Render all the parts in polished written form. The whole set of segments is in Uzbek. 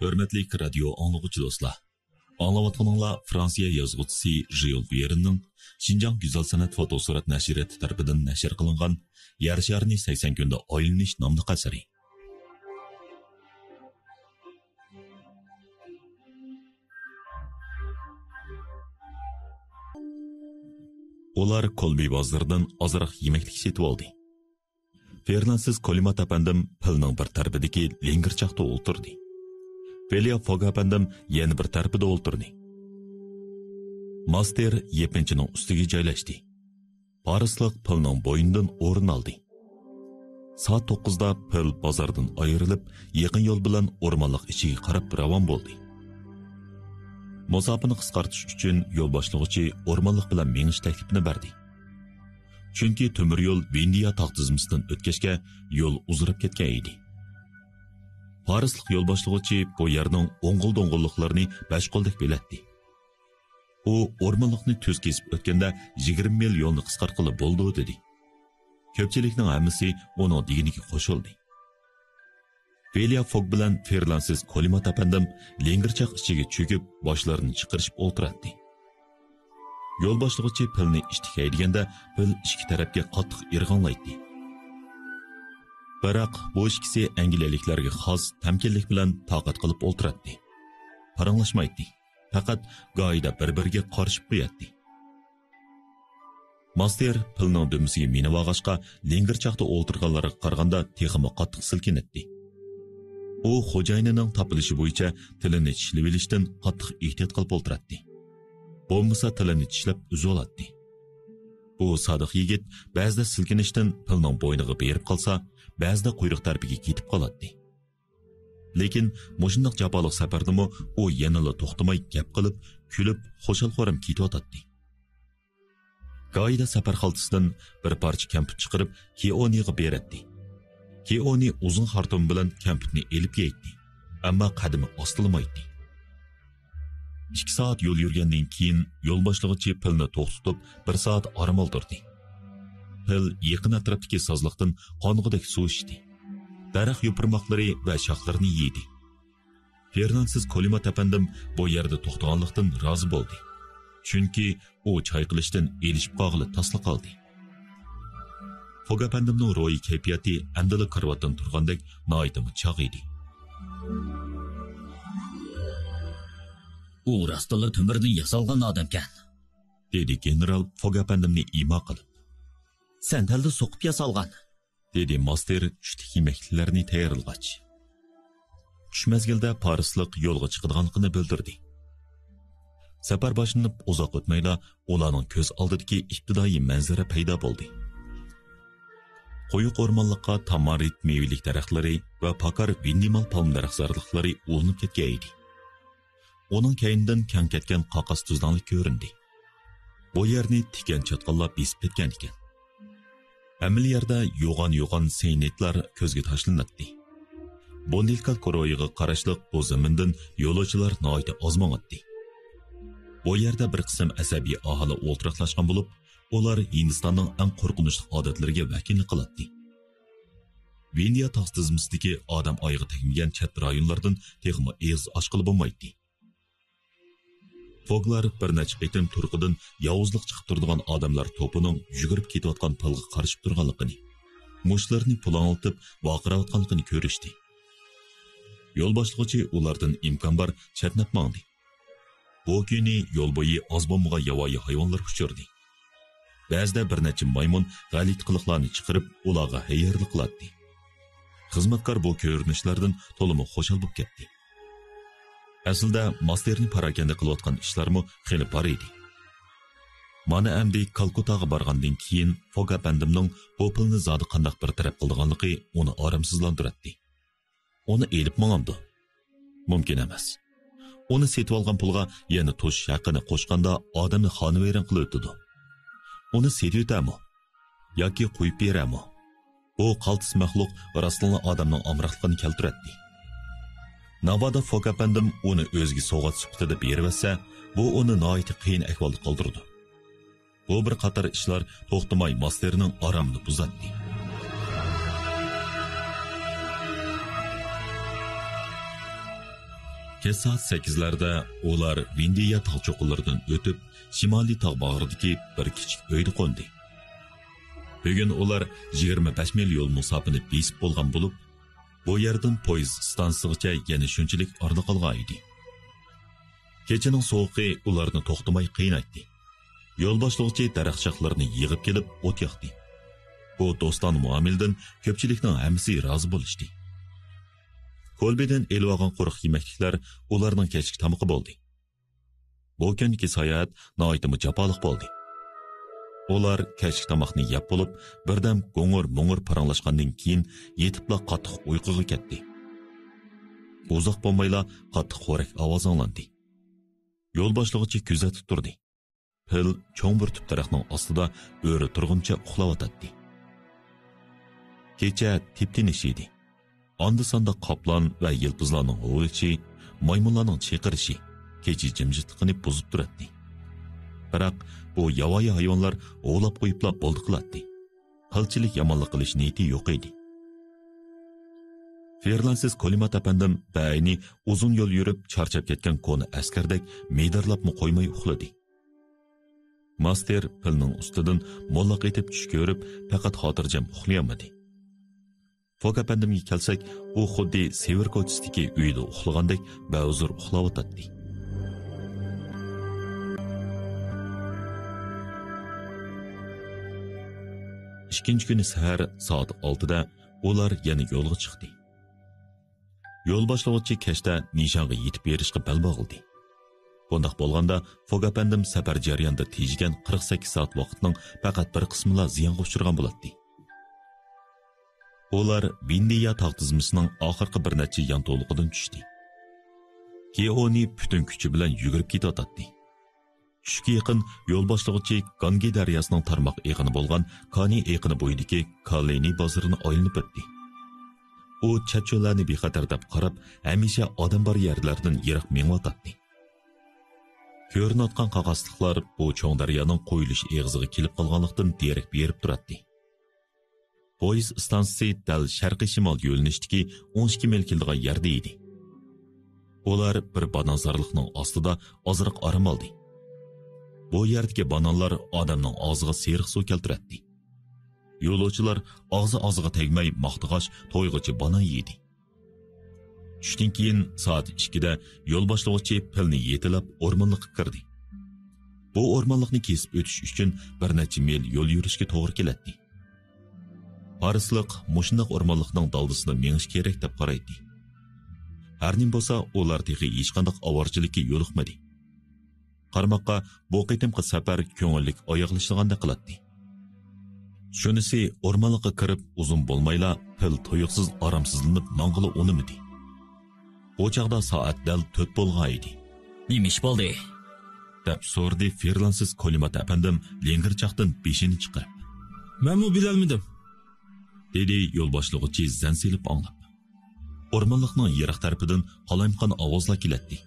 Hörmetli radio anlıqçı dostlar. Anlavatqanыңlar Fransiya yazğıçısı Jules Verne'ning Şinjan Güzel Sanat Fotosurat nashriyati tarafidan nashr qilingan Yer sharni 80 kunda aylanish nomli asari. Ular Kolbi bozoridan ozroq yemeklik setib oldi. Fernandsiz Kolimat apandim pilning bir tarafidagi lengirchoqda o'ltirdi. Velia Fogg apandim yana bir tarafida o'ltirdi. Master yepinchining ustiga joylashdi. Parislik pilning bo'ynidan o'rin oldi. Soat 9da pil bozordan ayrilib, yaqin yo'l bilan o'rmonlik ichiga qarab ravon bo'ldi. Musofirni qisqartish uchun yo'l boshlovchi o'rmonlik bilan menish taklifini berdi. Chunki temir yo'l Vindiya tog' tizmasidan o'tkazga yo'l uzrib ketgan edi. Parislik yo'l boshlovchi bu yerning o'ng'il-do'ng'illiklarini 5 qo'ldek bilatdi. U o'rmonlikni tuz kesib o'tganda 20 mil yo'lni qisqartqilib bo'ldi dedi. Ko'pchilikning hammasi uning deginiga qo'shildi. Velia Fogg bilan Fernandsiz Kolimat apandim lengirchoq ichiga cho'kib boshlarini chiqarishib o'tiradi. Yo'l boshlovchi pilni ishtikaydiganda pil ikki tarafga qattiq irg'onlaydi. Biroq bu ikkisi angliyaliklarga xos tamkinlik bilan toqat qilib o'tiradi. Paranglashmaydi. Faqat go'ida bir-biriga qarshib qo'yadi. Master pilning dumisiga minib olg'achqa lengirchoqda o'tirganlarga qaraganda texmi qattiq silkinadi. U xo'jayinining topilishi bo'yicha tilini tishlab olishdan qattiq ehtiyot qilib o'tiradi. Bo'lmasa tilini tishlab uzoladi. Bu sodiq yigit ba'zida silkinishdan pilning bo'yniga berib qolsa, ba'zida quyruq tarafiga ketib qoladi. Lekin mushundoq jaboliq safardami u yanala to'xtamay gap qilib, kulib, xo'shal-xo'ram ketayotdi. Go'ida safar xaltasidan bir parcha kamput chiqarib, Keoniga beradi. Keoni uzun xartum bilan kamputni elib yeydi. Ammo qadami ostilmaydi. 2 soat yo'l yurgandan keyin yo'l boshlovchi pilni to'xtatib 1 soat orom oldirdi. Pil yaqin atrofdagi sozliqdan qong'idek suv ichdi. Daraxt yopirmoqlari va shoxlarini yedi. Fernandsiz Kolimat apandim bu yerda to'xtaganlikdan rozi bo'ldi. Chunki u choy qilishdan elishib qog'ili tasli qoldi. Fogg apandimning ro'yi kayfiyati andili karvatdan turgandek noyitimi chog' edi. U rastla temirdan yasalgan odamkan, dedi general Fogg apandimni imo qilib. Sandalda so'qib yasalgan, dedi master tushlik yemekliklarini tayyorlagach. Tush mezgilda Parislik yo'lga chiqadiganligini bildirdi. Safar boshlanib uzoq o'tmayla ularning ko'z oldidagi ibtidoiy manzara paydo bo'ldi. Qo'yiq o'rmonlikqa tamarit mevelik daraxtlari va pakar vindimal palm daraxtzorliklari ulanib ketgan edi. Onun keynidan kang ketgan qoqas tuzlanlik ko'rindi. Bu yerni tikan chatqallab besib ketgan ekan. Hamma yerda yo'g'on seynetlar ko'zga tashlanadi. Bondilkal koroyiga qarashliq bu zamindan yo'lovchilar noyda ozmonatdi. Bu yerda bir qism asabiy aholi o'ltiraqlashgan bo'lib, ular Hindistonning eng qo'rqinchli odatlariga vakillik qiladi. Vindiya tog' tizmasidagi odam oyog'i tegmagan chat rayonlardan texmi eg'iz ochqili bo'lmaydi. Foglar bir necha qitim turqidan yovuzlik chiqib turadigan odamlar to'pining yugurib ketayotgan pilga qarshib turganligini, mushlarini pulanlatib vaqirayotganligini ko'rishdi. Yo'l boshlovchi ulardan imkon bor chatnab mangdi. Bu kuni yo'l bo'yi oz bo'lmagan yovvoyi hayvonlar uchirdi. Ba'zida bir necha maymun g'alit qiliqlarni chiqarib ularga hayirlik qiladi. Xizmatkor bu ko'rinishlardan to'liq xo'shal bo'lib ketdi. Aslida masterni parakanda qilayotgan ishlarmi xeli bor edi. Mana endi Kalkutaga borgandan keyin Fogg apandimning bu pulni zodi qandoq bir taraf qilganligi uni oramsizlantirdi. Uni elib mangandi. Mumkin emas. Uni setib olgan pulga yana to'sh haqini qo'shganda odamni xonavayron qilib o'tdi. Uni setib o'tami yoki qo'yib berami? Bu qaltis maxluq rostlangan odamning omroqligini keltiradi. Navada Fogg apandim uni o'ziga sovg'at sifatida beribsa, bu uni noyati qiyin ahvolda qoldirdi. Bu bir qator ishlar to'xtamay masterning oromini buzatdi. Kech soat 8larda ular Vindiya tog' cho'qqilaridan o'tib, shimoliy tog' bag'ridagi bir kichik uyda qo'ndi. Bugun ular 25 mil yo'l musofini besib bo'lgan bo'lib, bu yerdan poyezd stansiyasigacha yana shunchalik orda qolgan edi. Kechining sovuqi ularni to'xtamay qiynaydi. Yo'l boshlovchi daraxtchoqlarni yig'ib kelib o't yoqdi. Bu do'ston muomildan ko'pchilikning hammasi rozi bo'lishdi. Kolbedan elib olgan quruq yemakliklar ularning kechki tamoqi bo'ldi. Bu kungi sayohat nihoyatda jafoliq bo'ldi. Ular kechki tamoqni yeb bo'lib, birdan go'ng'ir-mo'ng'ir paranglashgandan keyin yetibla qattiq uyquga ketdi. Uzoq bo'lmayla qattiq xo'rak ovoz anglandi. Yo'l boshlovchi kuzatib turdi. Pil cho'ng bir tub daraxtning ostida o'ri turguncha uxlayotdi. Kecha tip-tinish edi. Onda-sonda qoplon va yilpizlarning o'lishi, maymunlarning chaqirishi kecha jimjitligini buzib turadi. Biroq bu yovvoyi hayvonlar o'lab qo'yibla bo'ldi qiladi. Qilchilik yomonlik qilish niyati yo'q edi. Ferlansiz Kolimat apandim bayni uzun yo'l yurib charchab ketgan koni askardek meydarlabmi qo'ymay uxladi. Master pilning ustidan mollaq etib tush ko'rib, faqat xotirjam uxlayolmadi. Fok apandimga kelsak, u xuddi Sevir ko'chasidagi uyda uxlagandek ba'uzur uxlayotdi. İkinci günü səhər saat 6-da ular yana yo'lga chiqdi. Yo'l boshlovchi kechda nishonga yetib berishga bel bog'ildi. Bundaq bo'lganda Fok apandim safar jarayonida tejigan 48 soat vaqtning faqat bir qismila ziyonga uchragan bo'ladi. Ular Vindiya tog' tizmasining oxirgi bir necha yon to'liqidan tushdi. Keoni butun kuchi bilan yugurib ketayotdi. Tushga yaqin yo'l boshlovchi Gange daryosining tarmoq eqini bo'lgan Kani eqini bo'yidagi Kaleni bozorini aylanib o'tdi. U chacho'larni bexatar deb qarab, hamisha odam bor yerlardan yiroq meng'otdi. Ko'rinayotgan qog'ozliklar bu cho'ng daryoning qo'yilish eg'iziga kelib qolganlikdan derak berib turadi. Poyezd stansiyasi dal sharqiy shimol yo'linishdagi 12 mil keladigan yerda edi. Ular bir bananzorlikning ostida ozroq orom oldi. Bu yerdagi bananlar odamning og'ziga seriq suv keltiradi. Yo'lovchilar og'ziga tegmay maqtag'ash to'yg'ichi banan yedi. Tushdan keyin soat 2da yo'l boshlovchi pilni yetilab o'rmonlikqa kirdi. Bu o'rmonlikni kesib o'tish uchun bir necha mil yo'l yurishga to'g'ri keladi. Parisliq mushundoq o'rmonlikning daldisida mengish kerak deb qaraydi. Har nim bo'lsa, ular texi hech qanday avorchilikka yo'liqmadi. Qarmoqqa bu qitimqi safar ko'ngillik oyoqlashganda qiladi. Shunisi o'rmonlikqa kirib uzun bo'lmayla pil to'yiqsiz oromsizlanib mang'ili unimidi. Bu chaqda soat dal 4 bo'lgan edi. Nima ish bo'ldi? deb so'rdi Ferlansiz Kolimat apandim lengirchaqdan beshini chiqarib. Men mu bilolmadim, dedi yo'l boshlovchi zan silib anglab. O'rmonlikning yiroq tarafidan qalaymqon ovozlar keladi.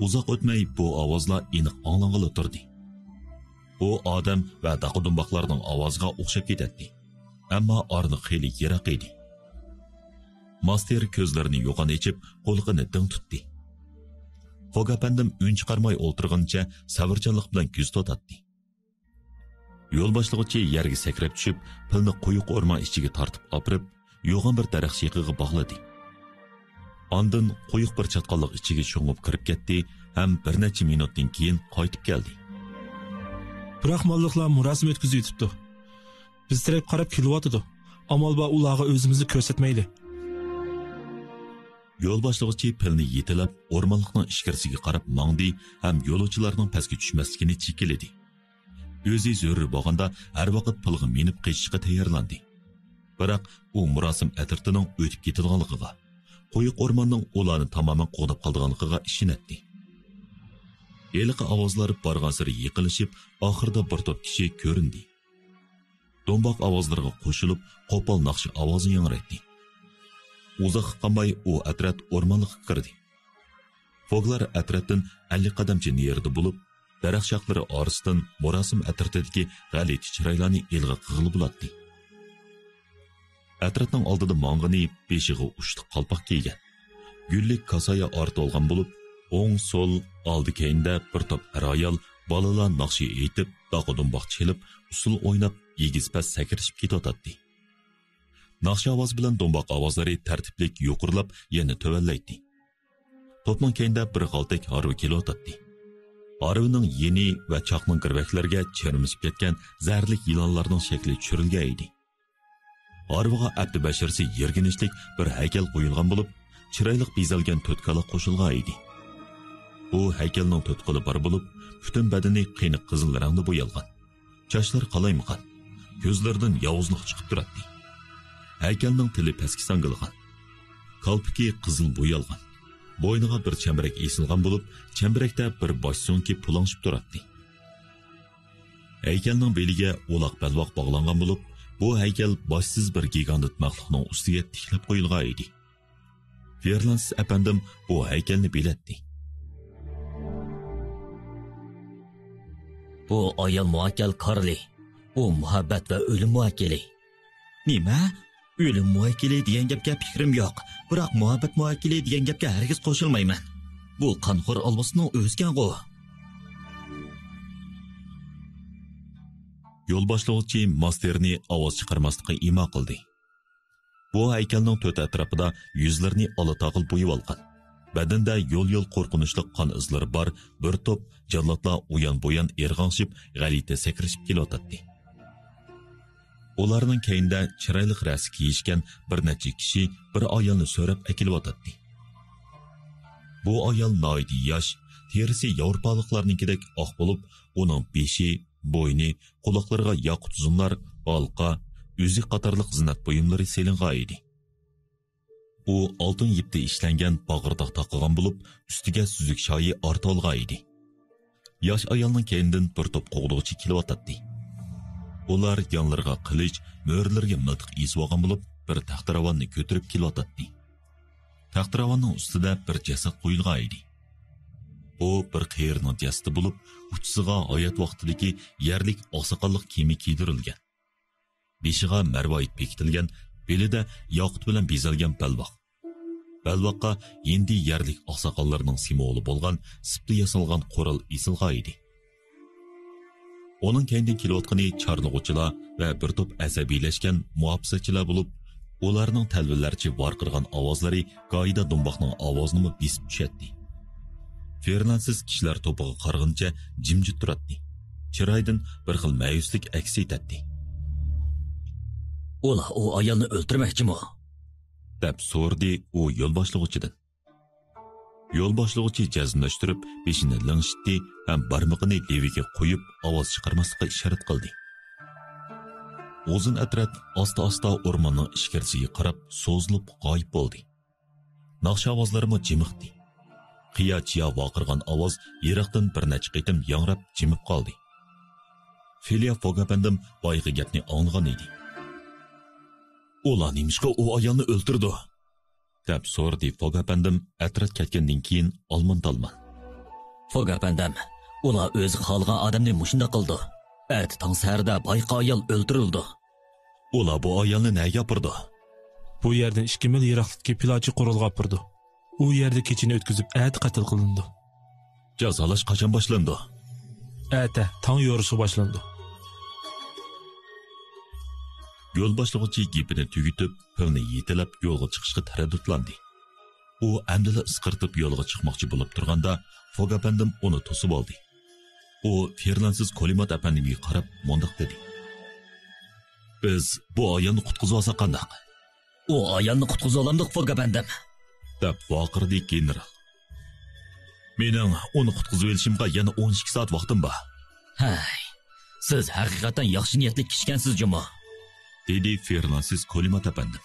Uzoq o'tmay bu ovozlar aniq anglang'ili turdi. Bu odam va daqudunbaqlarning ovoziga o'xshab ketadi. Ammo orni xeyli yiroq edi. Master ko'zlarini yo'g'on echib, qo'lqini ding tutdi. Fok apandim un chiqarmay o'ltirgancha savrchanlik bilan ko'z totadi. Yo'l boshlovchi yerga sakrab tushib, pilni quyuq o'rmon ichiga tortib opirib, yo'g'on bir daraxt sheqiga bog'ladi. Ondan quyuq bir chatqonliq ichiga sho'ng'ib kirib ketdi, ham bir necha minutdan keyin qaytib keldi. biroq molliqlar murosim o'tkazib yetibdi. Biz taraf qarab kelyotdi. Amal ba ularga o'zimizni ko'rsatmaydi. Yo'l boshlovchi pilni yetilab, o'rmonlikning ichkarisiga qarab mangdi, ham yo'lovchilarning pastga tushmasligini chekiladi. O'zi zo'ri bo'lganda har vaqt pilga minib qechishga tayyorlandi. Biroq u murosim atritining o'tib ketadiganligiga, qo'yiq o'rmonning ularni tamoman qo'nib qolganligiga ishonadi. Eliqi ovozlar borgan sari yiqilishib, oxirida bir to'p kishi ko'rindi. Do'mboq ovozlarga qo'shilib, qo'pol naqshi ovozi yangraydi. Uzoq qolmay u atrat o'rmonlikqa kirdi. Foglar atratdan 50 qadamcha yerda bo'lib, daraxt shoxlari orasidan murosim atratidagi g'alati chiroylarni elg'a qig'ilib bo'ladi. Atratning oldida mong'ini beshiga ushti qalpoq kiygan. gullik kasaya orti olgan bo'lib, o'ng so'l oldi keyinda bir top ayol bolalar naqshi aytib, doqodumboq chelib, usul o'ynab, egiz past sakrishib ketotdi. Naqshi ovoz bilan domboq ovozlari tartiblik yuqurlab, yana tövallaydi. Topning keyinda bir qaltak harvi kelotdi. Harvining yeni va chaqning girvaklarga chirmishib ketgan zarlik yilonlarning shakli tushirilgan edi. Harviga abdi bashirsi yerginishlik bir haykal qo'yilgan bo'lib, chiroyli bezalgan to'tkala qo'shilgan edi. Bu haykalning to'tqili bor bo'lib, butun badani qiyniq qizil rangda bo'yalgan. Chashlar qalaymaqan, ko'zlaridan yovuzlik chiqib turadi. Haykalning tili pastga sangilgan. Qalpiki qizil bo'yalgan. Bo'yniga bir chambarak esilgan bo'lib, chambarakda bir bosh so'nki pulangishib turadi. Haykalning beliga o'loq balvoq bog'langan bo'lib, bu haykal boshsiz bir gigant maxluqning ustiga tiklab qo'yilgan edi. Ferlansiz apandim bu haykalni bilatdi. Bu ayol muakkal Karli. U muhabbat va o'lim muakkili. Nima? O'lim muakkili degan gapga fikrim yo'q. Biroq muhabbat muakkili degan gapga hargiz qo'shilmayman. Bu qanxo'r olmosning o'zgan-ku. Yo'l boshlovchi masterni ovoz chiqarmaslikka imo qildi. Bu haykalning to'rt atrofida yuzlarini olatog'il bo'yib olgan. Badanda yo'l-yo'l qo'rqinchli qon izlari bor bir to'p jallodlar uyan-bo'yan erg'anshib, g'alita sakrishib kelotdi. Ularning keyinda chiroyli rasi kiyishgan bir necha kishi bir ayolni so'rab akilyotdi. Bu ayol noydi yosh, terisi yevropaliklarnikidek oq bo'lib, uning beshi, bo'yni, quloqlariga yoqut uzunlar, halqa, o'zi qatorliq zinat buyumlari selingan edi. U oltin yipda ishlangan bag'irdoq taqilgan bo'lib, ustiga suzuk shoyi orta olgan edi. Yosh ayolning keyindan bir to'p qo'g'dovchi kelyotdi. Ular yonlariga qilich, mo'rlarga miltiq esib olgan bo'lib, bir taxtiravonni ko'tarib kelyotdi. Taxtiravanning ustida bir jasad qo'yilgan edi. Bu bir qiyirning jasadi bo'lib, uchsiga hayot vaqtidagi yerlik oqsoqollik kiyimi kiydirilgan. Beshiga marvoyit bekitilgan, belida yoqut bilan bezalgan balvoq. Balvoqqa endi yerlik oqsoqollarning simvoli bo'lgan sipli yasalgan qo'ral esilgan edi. Onun kendinden kelayotgani charlig'uvchilar va bir to'p asabiylashgan muhofizatchilar bo'lib, ularning talvillarcha varqirgan ovozlari qoida dumboqning ovozini besib tushadi. Fernandsiz kishilar to'piga qarg'incha jimjit turadi. Chiroydan bir xil ma'yuslik aks etadi. Ular o ayolni o'ldirmoqchimi? deb so'rdi u yo'l boshlovchidan. Yo'l boshlovchi jazmlashtirib, beshini langshitdi ham barmoqini leviga qo'yib, ovoz chiqarmaslikka ishorat qildi. Uzun atrat asta-asta o'rmonning ichkarisiga qarab so'zilib g'oyib bo'ldi. Naqsh ovozlarimi jimiqdi. Qiya-chiya vaqirgan ovoz yiroqdan bir necha qitim yangrab jimib qoldi. Filia Fogapandim boyqi gapni anglagan edi. Ular nimishqa u ayolni o'ldirdi? deb so'rdi Fogapandim atrat ketgandan keyin olmon-talmon. Fogapandim, ular o'zi xohlagan odamni mushunda qildi. At tong sarda boyqa ayol o'ldirildi. Ular bu ayolni nega gapirdi? Bu yerdan 2 mil yiroqlikka pilochi qurilgan purdi. U yerda kechini o'tkazib, at qatl qilindi. Jazolash qachon boshlandi? Ata tong yo'rishi boshlandi. Yo'l boshlovchi gapini tugitib, pulni yetilab yo'lga chiqishga taraddudlandi. U amdila isqirtib yo'lga chiqmoqchi bo'lib turganda, Fogapandim uni to'sib oldi. U Ferlansiz Kolimat apandimga qarab mondiq dedi. Biz bu ayolni qutqizib olsak qanday? O ayolni qutqizib olamdik Fogapandim. deb vaqirdi general. Mening uni qutqizib olishimga yana 12 soat vaqtim bor. Hay, siz haqiqatan yaxshi niyatli kishkansiz-jumi? dedi Ferlansiz Kolimat apandim.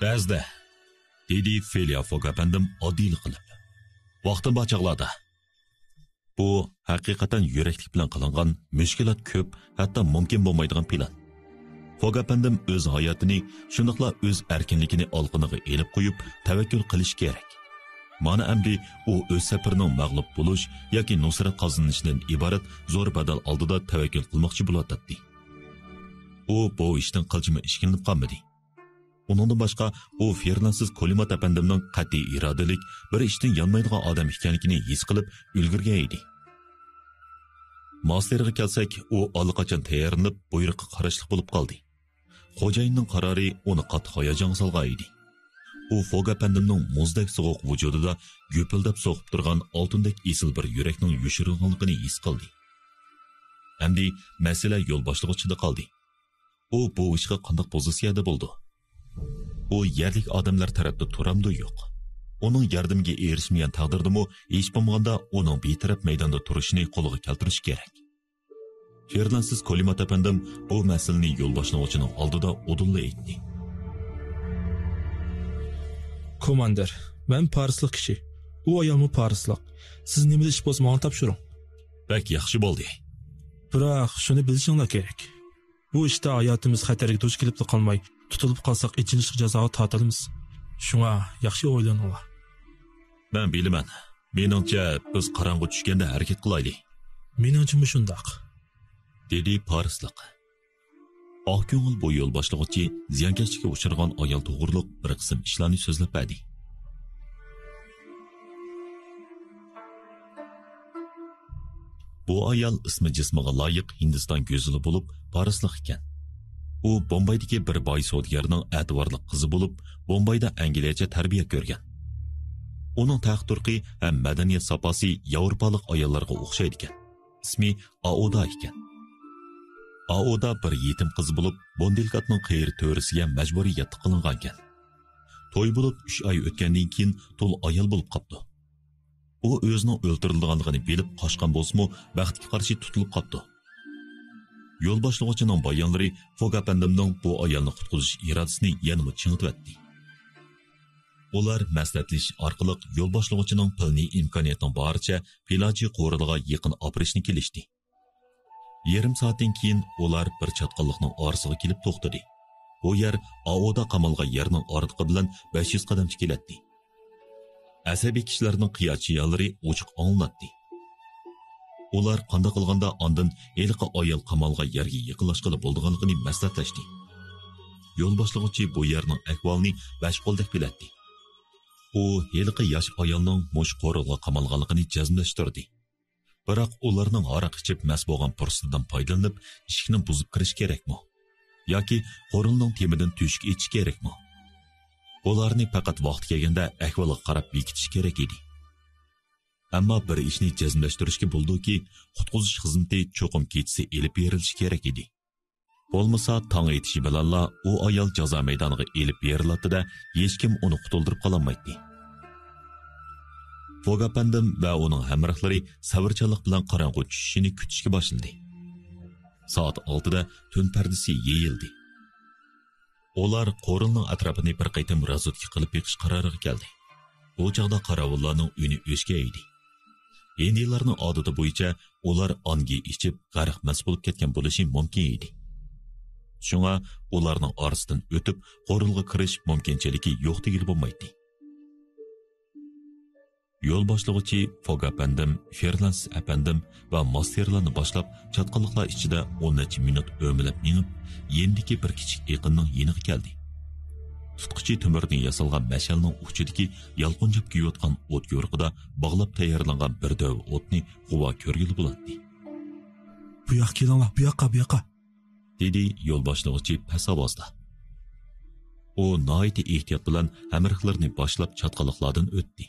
Ba'zida, dedi Felia Fogapandim oddiylik qilib. Vaqtim bachaqladi. Bu haqiqatan yuraklik bilan qilingan mushkulot ko'p, hatto mumkin bo'lmaydigan plan. Fogapandim o'z hayotini, shundoqla o'z erkinligini olqiniga elib qo'yib, tavakkul qilish kerak. Mana amdi u o'z safarining mag'lub bo'lish yoki nusrat qozonishidan iborat zo'r badal oldida tavakkul qilmoqchi bo'ladi. U bu ishdan qilchimi ishkinib qolmadi. Uningdan boshqa u Fernandsiz Kolimat apandimning qat'iy irodalik, bir ishdan yanmaydigan odam ekanligini his qilib ulgurgan edi. Masterga kelsak, u allaqachon tayyorlanib, buyruqqa qarashliq bo'lib qoldi. Xo'jayinning qarori uni qattiq hayajon solgan edi. U Fog apandimning muzdek sovuq vujudida gupildab so'qib turgan oltindek esil bir yurakning yushirilganligini his qildi. Endi masala yo'l boshlig'ichida qoldi. U bu ishga qanday pozitsiyada bo'ldi? U yerlik odamlar tarafda turamdi yo'q. Uning yordamiga erishmagan taqdirdami, hech bo'lmaganda uning betaraf maydonda turishini qo'lga keltirish kerak. Fernandsiz Kolimat apandim bu masalani yo'l boshlovchining oldida o'dinli aytdi. Komandir, men Parislik kishi. U ayolmi Parislik. Siz nima ish bo'lsa menga topshiring. Bak yaxshi bo'ldi. Biroq shuni bilishinglar kerak. Bu ishda hayotimiz xatarga duch kelib qolmay, tutilib qolsak ichinishli jazoga tortilamiz. Shunga yaxshi o'ylaninglar. Men bilaman. Meningcha biz qorong'u tushganda harakat qilaylik. Meningcha shundoq. Dedi Parislik. Oq ko'ngil bu yo'l boshlovchi ziyonkashlikka uchragan ayol to'g'riliq bir qism ishlarni so'zlab berdi. Bu ayol ismi jismiga loyiq Hindiston go'zali bo'lib, Parislik ekan. U Bombaydagi bir boy savdogarning e'tiborli qizi bo'lib, Bombayda Angliyacha tarbiya ko'rgan. Uning taqturqi ham madaniyat saposi yevropalik ayollarga o'xshaydi ekan. Ismi Aoda ekan. Aoda bir yetim qiz bo'lib, Bondelkatning qiyri to'risiga majburiy yattiq qilingan ekan. To'y bo'lib 3 oy o'tgandan keyin to'l ayol bo'lib qopdi. U o'zining o'ldirilganligini bilib qochgan bo'lsa-mu, baxtga qarshi tutilib qopdi. Yo'l boshlovchining bayonlari Fog apandimning bu ayolni qutqizish irodasini yanada chingitdi. Ular maslahatlashish orqali yo'l boshlovchining pilni imkoniyatning boricha Pilaji qo'riliga yaqin operishni kelishdi. Yarim soatdan keyin ular bir chatqinlikning orasiga kelib to'xtadi. Bu yer Aoda qamalgan yerning ortiqi bilan 500 qadamcha keladi. Asabiy kishilarning qiyochiyalari ochiq anglatdi. Ular qanday qilganda ondan eliqi ayol qamalgan yerga yaqinlashqili bo'lganligini maslahatlashdi. Yo'l boshlovchi bu yerning ahvolini bashqoldek biladi. U eliqi yosh ayolning mush qo'rilga qamalganligini jazmlashtirdi. Biroq ularning aroq ichib mas bo'lgan fursatdan foydalanib, ishikni buzib kirish kerakmi? Yoki qo'rilning temidan tushib ichish kerakmi? Ularni faqat vaqt kelganda ahvolga qarab bekitish kerak edi. Ammo bir ishni jazmlashtirishga bo'ldiki, qutqizish xizmati cho'qim kechisi elib berilishi kerak edi. Bo'lmasa, tong etishi bilanla u ayol jazo maydoniga elib beriladi-da, hech kim uni qutuldirib qololmaydi. Fog apandim va uning hamrohlari sabrchanlik bilan qorong'u tushishini kutishga boshladi. Soat 6da tun pardasi yeyildi. Ular qo'rilning atrofini bir qaytam razvodga qilib beqish qaroriga keldi. Bu chog'da qorovullarning uyini o'chga edi. Hindiylarning odati bo'yicha ular ongi ichib g'arq mas bo'lib ketgan bo'lishi mumkin edi. Shunga ularning orasidan o'tib qo'rilga kirish mumkinchiligi yo'q degil bo'lmaydi. Yo'l boshlovchi Fog apandim, Fernands apandim va masterlarni boshlab chatqinliklar ichida 10 minut o'milib minib, yendiki bir kichik yaqinning yeniga keldi. Tutqichi timirdan yasalgan mashalning uchidagi yalqinjib kuyayotgan o't yo'riqida bog'lab tayyorlangan bir dov o'tni quva ko'rgili bo'ladi. Bu yoqqa kelinglar, bu yoqqa. Dedi yo'l boshlovchi past ovozda. U noiti ehtiyot bilan hamrohlarni boshlab chatqinliklardan o'tdi.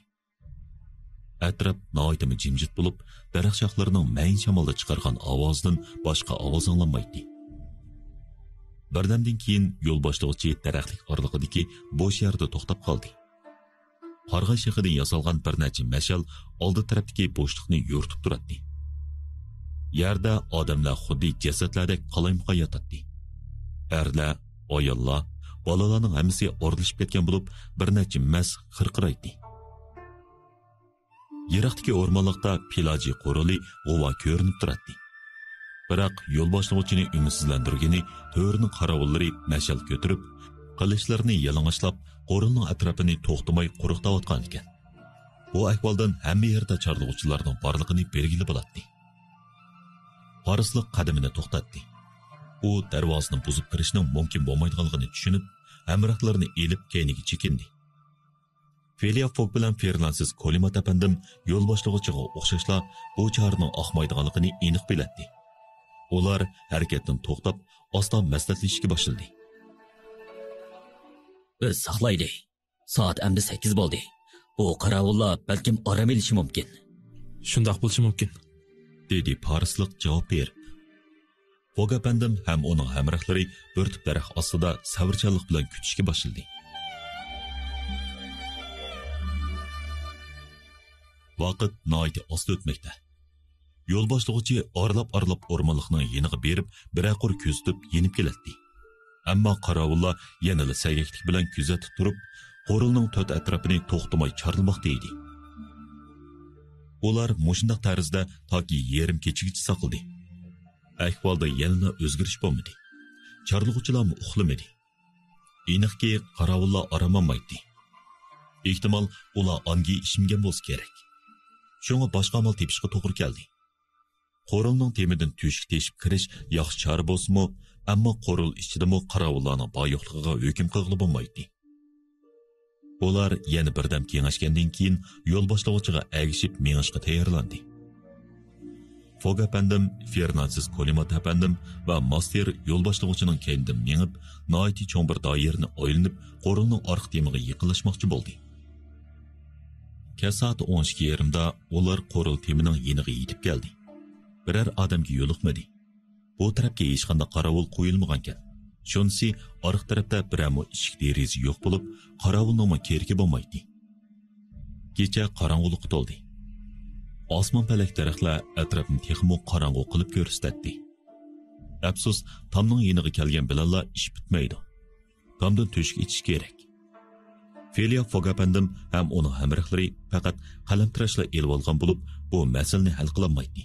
Atrof noitimi jimjit bo'lib, daraxt shoxlarining mayin shamolda chiqargan ovozdan boshqa ovoz anglanmaydi. Birdamdan keyin yo'l boshlovchi daraxtlik oralig'idagi bo'sh yerda to'xtab qoldi. Qarg'a shixhidan yasalgan bir necha mashal oldi tarafdagi bo'shliqni yo'rtib turadi. Yerda odamlar xuddi jasadlardek qalaymuqa yotadi. Erlar, ayollar, bolalarning hammasi o'rlashib ketgan bo'lib, bir necha mas xirqiraydi. Yiroqdagi o'rmonlikda Pilaji qo'rili g'uva ko'rinib turadi. Biroq yo'l boshlovchini umidsizlantirgani to'rining qaravullari mashal ko'tirib, qilichlarini yalang'ochlab, qo'rilning atrofini to'xtamay quruqtayotgan ekan. Bu ahvoldan hamma yerda chorlovchilarning borligini belgili bo'ladi. Parislik qadamini to'xtatdi. U darvozani buzib kirishning mumkin bo'lmaydiganligini tushunib, hamrohlarini elib keyniga chekindi. Felia Fog bilan Fernandes Kolimat apandim yo'l boshlig'ichiga o'xshashla bu chorning oqmaydiganligini aniq biladi. Ular harakatdan to'xtab, asta maslahatlashishga boshladi. Biz saqlaydi. Soat endi 8 bo'ldi. Bu qarovullar balkim orom elishi mumkin. Shundoq bo'lishi mumkin. Dedi Parislik javob berib. Fog apandim ham uning hamrohlari bir tip daraxt ostida sabrchanlik bilan kutishga boshladi. Vaqt noiti osti o'tmoqda. Yo'l boshlig'ichi orlab o'rmonlikning yeniga berib, biraqur ko'zitib yenib keladi. Ammo qarovullar yanada sagaklik bilan kuzatib turib, qo'rilning to'rt atrofini to'xtamay chorlamoqda edi. Ular mushundaq tarzda toki yarim kechigacha saqildi. Ahvolda yanada o'zgarish bo'lmadi. Chorlug'uchilar uxlamadi. Aniqki qarovullar aramonmaydi. Ehtimol ular ongi ishimgan bo'lsa kerak. Shunga boshqa amal tepishga to'g'ri keldi. Qo'rilning temidan tushib teshib kirish yaxshi chora bo'lsa-mu, ammo qo'ril ichidami qarovullarning boyoqligiga hukm qilib bo'lmaydi. Ular yana birdam kengashgandan keyin yo'l boshlovchiga agishib mengishga tayyorlandi. Fog apandim, Fernandes Kolimat apandim va Master yo'l boshlovchining kendim mengib, noiti cho'ng bir doirani o'ylanib, qo'rilning orqa temiga yiqilishmoqchi bo'ldi. Saat 12:30da ular qo'ril temining yeniga yetib keldi. Birer odamga yo'liqmadi. Bu tarafga hech qanday qarovul qo'yilmagan ekan. Shunisi orqa tarafda biramo eshik deraza yo'q bo'lib, qarovulning keragi bo'lmaydi. Kecha qorong'ulik to'ldi. Osmon palak daraxtlar atrofni texmo qorong'u qilib ko'rsatdi. Afsus, tomning yeniga kelgan bilanlar ish bitmaydi. Tomdan to'shik ichish kerak. Felia Fog apandim ham uning hamrohlari faqat qalamtirashla elib olgan bo'lib, bu masalani hal qilolmaydi.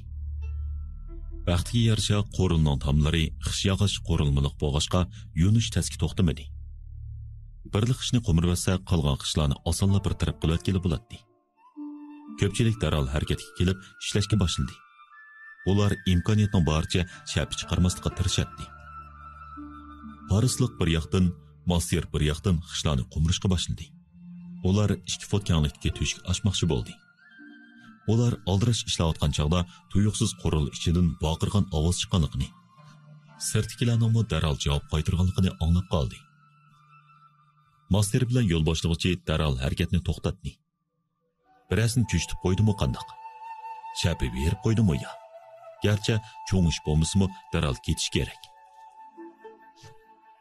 Vaqtga yarasha qo'rilning tomlari xishyog'ich qo'rilmiliq bo'lg'achqa yunish taski to'xtamadi. Birlik ishni qo'mirvasa qolgan qishlarni osonla bir taraf qilib kelib bo'ladi. Ko'pchilik darhol harakatga kelib ishlashga boshladi. Ular imkoniyatning boricha shapi chiqarmaslikka tirishadi. Parislik bir yoqdan, Master bir yoqdan qishlarni qo'mirishga boshladi. Ular 2 fut kenglikdagi to'shik ochmoqchi bo'ldi. Ular aldirash ishlayotgan chog'da tuyuqsiz qo'ril ichidan boqirgan ovoz chiqqanligini, sirtkilarning darhol javob qaytarganligini anglab qoldi. Master bilan yo'l boshlig'ichi darhol harakatni to'xtatdi. Birasini cho'chitib qo'ydimi qandoq? Shapi berib qo'ydimi yo? Garchi cho'ng ish bo'lmasa-mu darhol ketish kerak.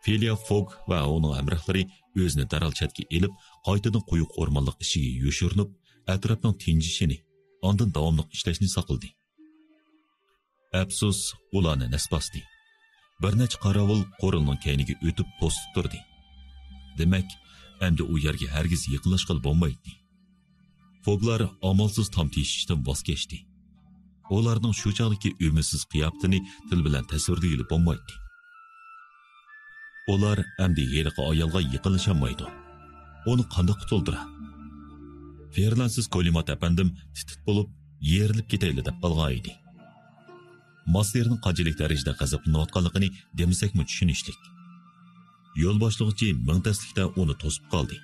Felia Fog va uning hamrohlari o'zini darhol chatga elib, qaytadan quyuq o'rmonlik ishiga yoshirinib, atrofning tinchishini, ondan davomli ishlashni saqildi. Afsus, ularni nasbasdi. Bir necha qarovul qo'rilning keyniga o'tib to'sib turdi. Demak, endi u yerga hargiz yiqilash qilib bo'lmaydi. Foglar amalsiz tom teshishdan voz kechdi. Ularning shu chog'dagi umidsiz qiyofatini til bilan tasvirlab bo'lmaydi. Ular endi yeriqa ayolga yiqilishamaydi. Uni qanday qutuldira? Fernandes Kolimat apandim titit bo'lib, yerilib ketayli deb qolgan edi. Masterning qanchalik darajada g'azablanayotganligini demasakmi tushunishlik. Yo'l boshlig'ichi mingtaslikda uni to'sib qoldi.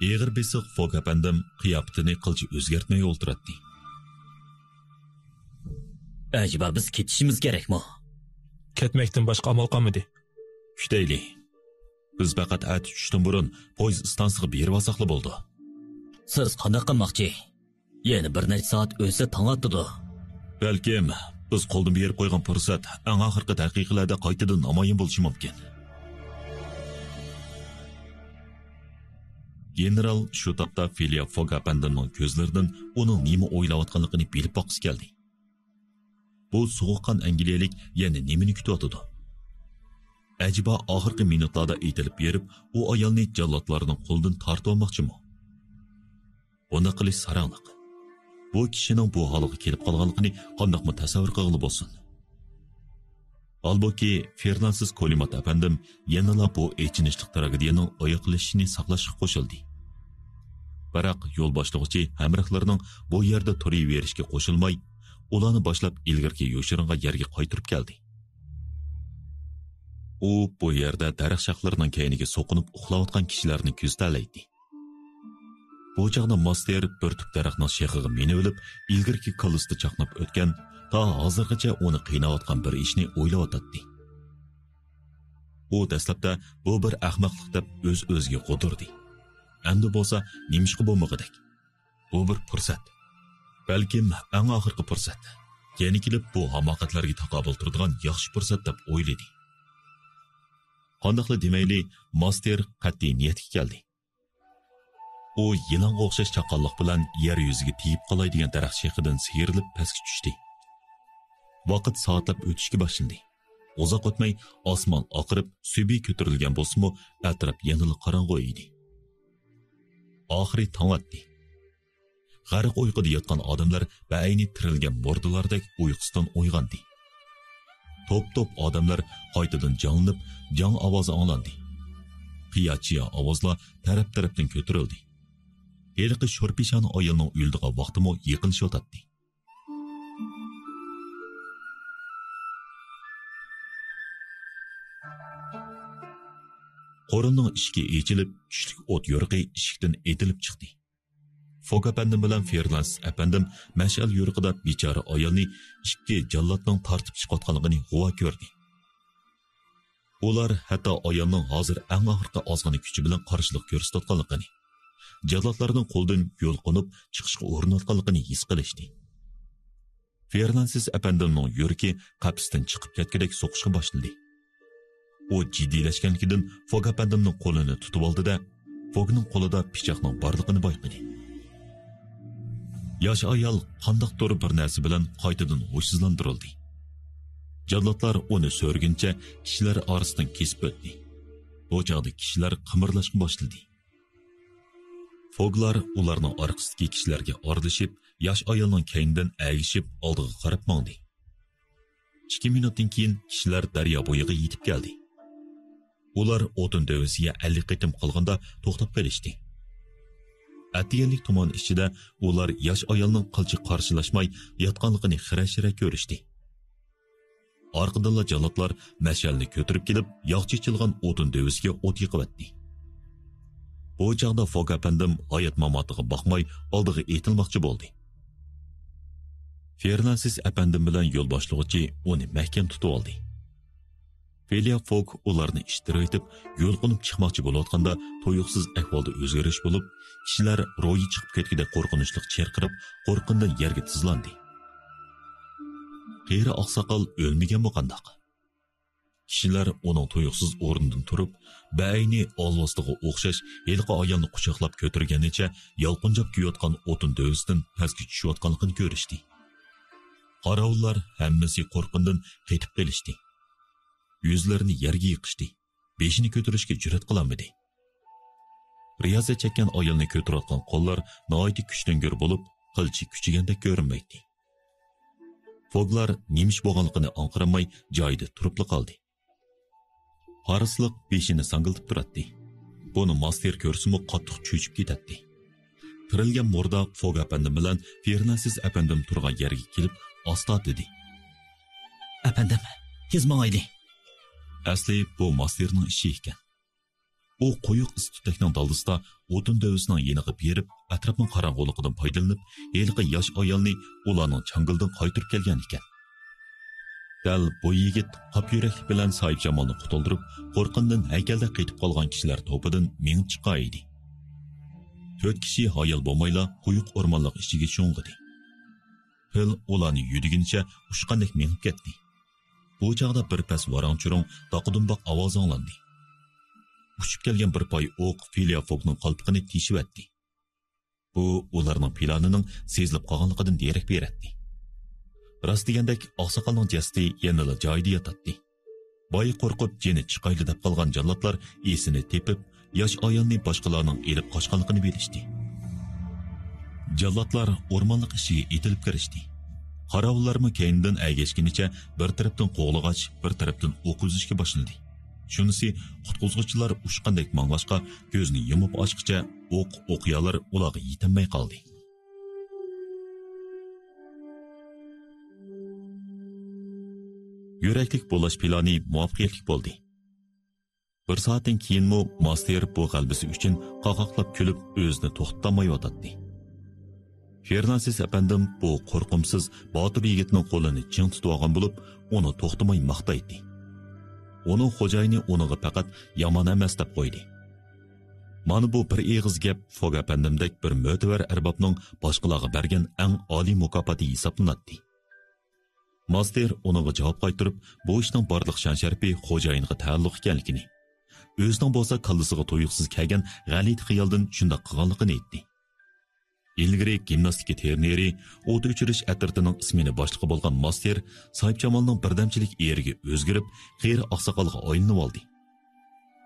Eg'ir besiq Fog apandim qiyofatini qilchi o'zgartmay o'ltiradi. Acaba biz ketishimiz kerakmi? Ketmekdan boshqa amal qolmadi. Kutayli. Biz faqat at tushishdan burun poyezd stansiyaga berib olsaqli bo'ldi. Siz qanday qilmoqchi? Yana bir necha soat o'tsa tong otdi. Balkim biz qo'ldan berib qo'ygan fursat eng oxirgi daqiqalarda qaytadan namoyon bo'lishi mumkin. General shu topda Felia Fog apandimning ko'zlaridan uning nima o'ylayotganligini bilib boqis keldi. Bu so'g'uqqan Angliyalik yana nimani kutyotdi? Acaba oxirgi minutlarda aytilib berib, u ayolni jallodlarning qo'lidan tortib olmoqchimi? Buni qilish saranliq. Bu kishining bu holiga kelib qolganligini qandoqmi tasavvur qilib bo'lsin. Albuki Fernandes Kolimat apandim yanala bu echinishli tragediyaning oyoqlashishini saqlashga qo'shildi. Biroq yo'l boshlovchi hamrohlarining bu yerda turaverishga qo'shilmay, ularni boshlab ilgirki yoshiringa yerga qaytirib keldi. U bu yerda daraxt shoxlarining keyniga so'qinib uxlayotgan kishilarni ko'ztalaydi. Bu chaqda Master bir tup daraxtning shexiga minib olib, ilgirki kallisida chaqnab o'tgan, ta hozirgacha uni qiynayotgan bir ishni o'ylayotdi. U dastlabda bu bir ahmoqlik deb o'z-o'ziga qo'dirdi. Endi bo'lsa, nimishqa bo'lmag'idak. Bu bir fursat. Balkim eng oxirgi fursat. Yana kelib bu hamoqatlarga taqobil turadigan yaxshi fursat deb o'yladi. Qandoqli demayli, Master qat'iy niyatga keldi. U yilonga o'xshash chaqalliq bilan yer yuziga tegib qolay degan daraxt shexidan siyrilib pastga tushdi. Vaqt soatlab o'tishga boshlandi. Uzoq o'tmay osmon oqirib, subi ko'tarilgan bo'lsa-mu, atrof yanada qorong'u edi. Oxiri tong otdi. G'arq uyquda yotgan odamlar ba'ayni tirilgan murdalardek uyqusidan uyg'ondi. Top-top odamlar qaytadan jonlanib, jon ovozi anglandi. Qiyachiya ovozlar taraf-tarafdan ko'tarildi. Eliqi sho'rpishon ayolning uyildigan vaqtimi yiqilishyotdi. Qo'rinning ishki echilib, kuchli o't yo'riqi eshikdan etilib chiqdi. Fok apandim bilan Ferlans apandim mash'al yo'riqida bechora ayolni ikki jallodning tortib chiqayotganligini g'uva ko'rdi. Ular hatto ayolning hozir eng oxirgi ozg'ini kuchi bilan qarshilik ko'rsatayotganligini, jallodlarning qo'ldan yo'l qo'nib chiqishga urinayotganligini his qilishdi. Ferlansiz apandimning yo'riqi qapsidan chiqib ketgandek so'qishga boshladi. U jiddiylashganligidan Fok apandimning qo'lini tutib oldi-da, Fogning qo'lida pichoqning borligini bayqadi. Yosh ayol qandoqdir bir narsa bilan qaytadan hushsizlantirildi. Jallodlar uni so'rguncha kishilar orasidan kesib o'tdi. Bu chog'da kishilar qimirlashga boshladi. Foglar ularning orqasidagi kishilarga orlashib, yosh ayolning keynidan agishib oldiga qarab mondi. 2 minutdan keyin kishilar daryo bo'yiga yetib keldi. Ular o'tin dövisiga 50 qitim qolganda to'xtab qolishdi. Atiyalik tuman ichida ular yosh ayolning qilchi qarshilashmay yotganligini xira-shira ko'rishdi. Orqadan jallodlar mashalni ko'tarib kelib, yog'chi chilgan o'tin dövisiga o't yiqibdi. Bu chog'da Fok apandim hayot mamotiga boqmay oldiga etilmoqchi bo'ldi. Ferlansiz apandim bilan yo'l boshlovchi uni mahkam tutib oldi. Felia Fok ularni ishtirok etib, yo'l qo'nib chiqmoqchi bo'layotganda to'yuqsiz ahvolda o'zgarish bo'lib, kishilar ro'yi chiqib ketganda qo'rqinchli cherqirib, qo'rqindan yerga tizlandi. Qeri oqsoqol o'lmagan bu qandoq? Kishilar uning to'yuqsiz o'rnidan turib, ba'ayni olvostiga o'xshash yelqa ayolni quchoqlab ko'targanicha yolqinjab kuyayotgan o'tin dövisidan pastga tushayotganligini ko'rishdi. Qarovullar hammasi qo'rqindan qetib qolishdi. Yuzlarini yerga yiqishdi. Beshini ko'tarishga jur'at qilolmadi. Riyoza chekkan ayolni ko'tarayotgan qo'llar noiti kuchlangur bo'lib, qilchi kuchigandek ko'rinmaydi. Foglar nimish bo'lganligini anqiramay joyida turib qoldi. Harisliq beshini sangiltib turadi. Buni Master ko'rsimi qattiq cho'chib ketadi. Tirilgan murda Fog apandim bilan Ferlansiz apandim turgan yerga kelib, asta dedi. Apandim, hizmaydi. Asli bu Masterning ishi ekan. U qo'yiq istutakning daldisida o'tin dövisining yeniga berib, atrofning qorong'uligidan foydalanib, yelqa yosh ayolni ularning changildan qaytirib kelgan ekan. Dal bu yigit qop yuraklik bilan Soyib Jamolni qutuldirib, qo'rqindan haykalda qaytib qolgan kishilar to'pidan mengib chiqqan edi. 4 kishi hayal bo'lmayla quyuq o'rmonlik ichiga sho'ng'idi. Fil ularni yudiguncha ushqandek mengib ketdi. Bu chog'da bir pas varang-churang taqudunboq ovoz anglandi. Uçup kelgan bir pay o'q Felia Fogning qalpiqini teshib etdi. Bu ularning planining sezilib qolganligidan derak beradi. Rost degandek oqsoqolning jasadi yanada joyida yotadi. Boyi qo'rqib jini chiqayli deb qolgan jallodlar esini tepib, yosh ayolni boshqalarning elib qochganligini bilishdi. Jallodlar o'rmonlik ishiga etilib kirishdi. Qarovullarmi keyindan aygashgunicha bir tarafdan qo'g'lig'ach, bir tarafdan o'q uzishga boshladi. Shunisi qutquzuvchilar ushqandek manglashqa ko'zni yumib ochqicha o'qiyalar ularga yetinmay qoldi. Yuraklik bo'lash plani muvaffaqiyatli bo'ldi. Bir soatdan keyinmi Master bu g'albisi uchun qaqoqlab kulib o'zini to'xtatmay yotadi. Fernandes apandim bu qo'rqimsiz botir yigitning qo'lini ching tutib olgan bo'lib, uni to'xtamay maqtaydi. Uning xo'jayini uniga faqat yomon emas deb qo'ydi. Mana bu bir eg'iz gap Fog apandimdek bir mo'tavar arbobning boshqalarga bergan eng oliy mukofoti hisoblanadi. Master uniga javob qaytarib, bu ishning barliq shon-sharafi xo'jayinga taalluq ekanligini, o'zining bo'lsa kallasiga to'yiqsiz kelgan g'alati xiyoldan shunday qilganligini aytdi. İlgari gimnastika terneri, o't o'chirish atritining ismini boshliqi bo'lgan Master Soyib Jamolning birdamchilik eriga o'zgarib, qiyri oqsoqolga aylanib oldi.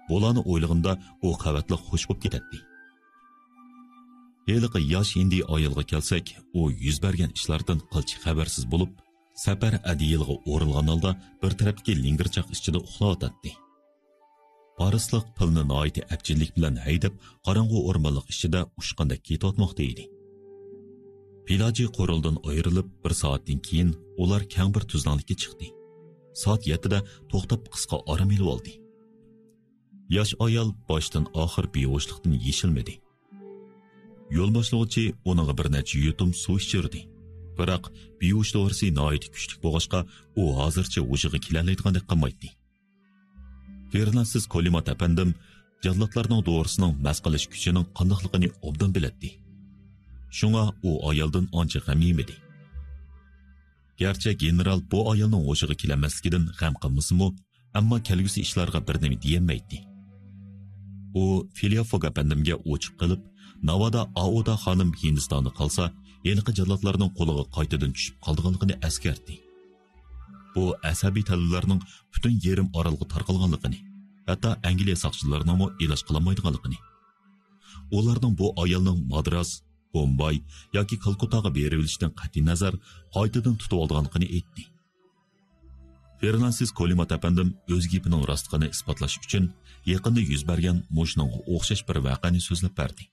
Bolani o'ylaganda u qavatli xush bo'lib ketadi. Heliqi yosh hindi ayolga kelsak, u yuz bergan ishlardan qilchi xabarsiz bo'lib, safar adiyilga o'rilgan holda bir tarafga lingirchoq ichida uxlayotdi. Parisliq pilni noiti abjillik bilan haydab, qorong'u o'rmonliq ichida ushqanda ketayotmoqda edi. Piloji qo'rildan ayrilib, bir soatdan keyin ular keng bir tuzlanlikka chiqdi. Soat 7da to'xtab qisqa orom olib oldi. Yosh ayol boshdan oxir bevoshlikdan yeshilmadi. Yo'l boshlovchi uninga bir necha yutum suv ichirdi. Biroq bevosh to'g'risi noiti kuchli bo'lg'achqa u hozircha o'shiga kelayotgandek qilmaydi. Fernandes Kolimat apandim jallodlarning doğrusining mas qilish kuchining qandoqligini obdan biladi. Shunga u ayoldan ancha g'am yemadi. Gerçi general bu ayolning o'shiga kelamasligidan g'am qilmasa-mu, ammo kelgusi ishlarga bir nima deyamaydi. U Filiafog apandimga o'chib qilib, Navada Aoda xonim Hindistonni qolsa, yeniqi jallodlarning qo'liga qaytadan tushib qolganligini eskartdi. Bu asabiy talablarning butun yerim oralga tarqalganligini, hatto Angliya soqchilarining mo iloj qilolmaydiganligini. Ularning bu ayolning Madras, Bombay yoki Kalkuttaga berilishdan qat'iy nazar qaytadan tutib olganligini aytdi. Fernandes Kolimat apandim o'z gapining rostligini isbotlash uchun yaqinda yuz bergan mushning o'xshash bir voqeani so'zlab berdi.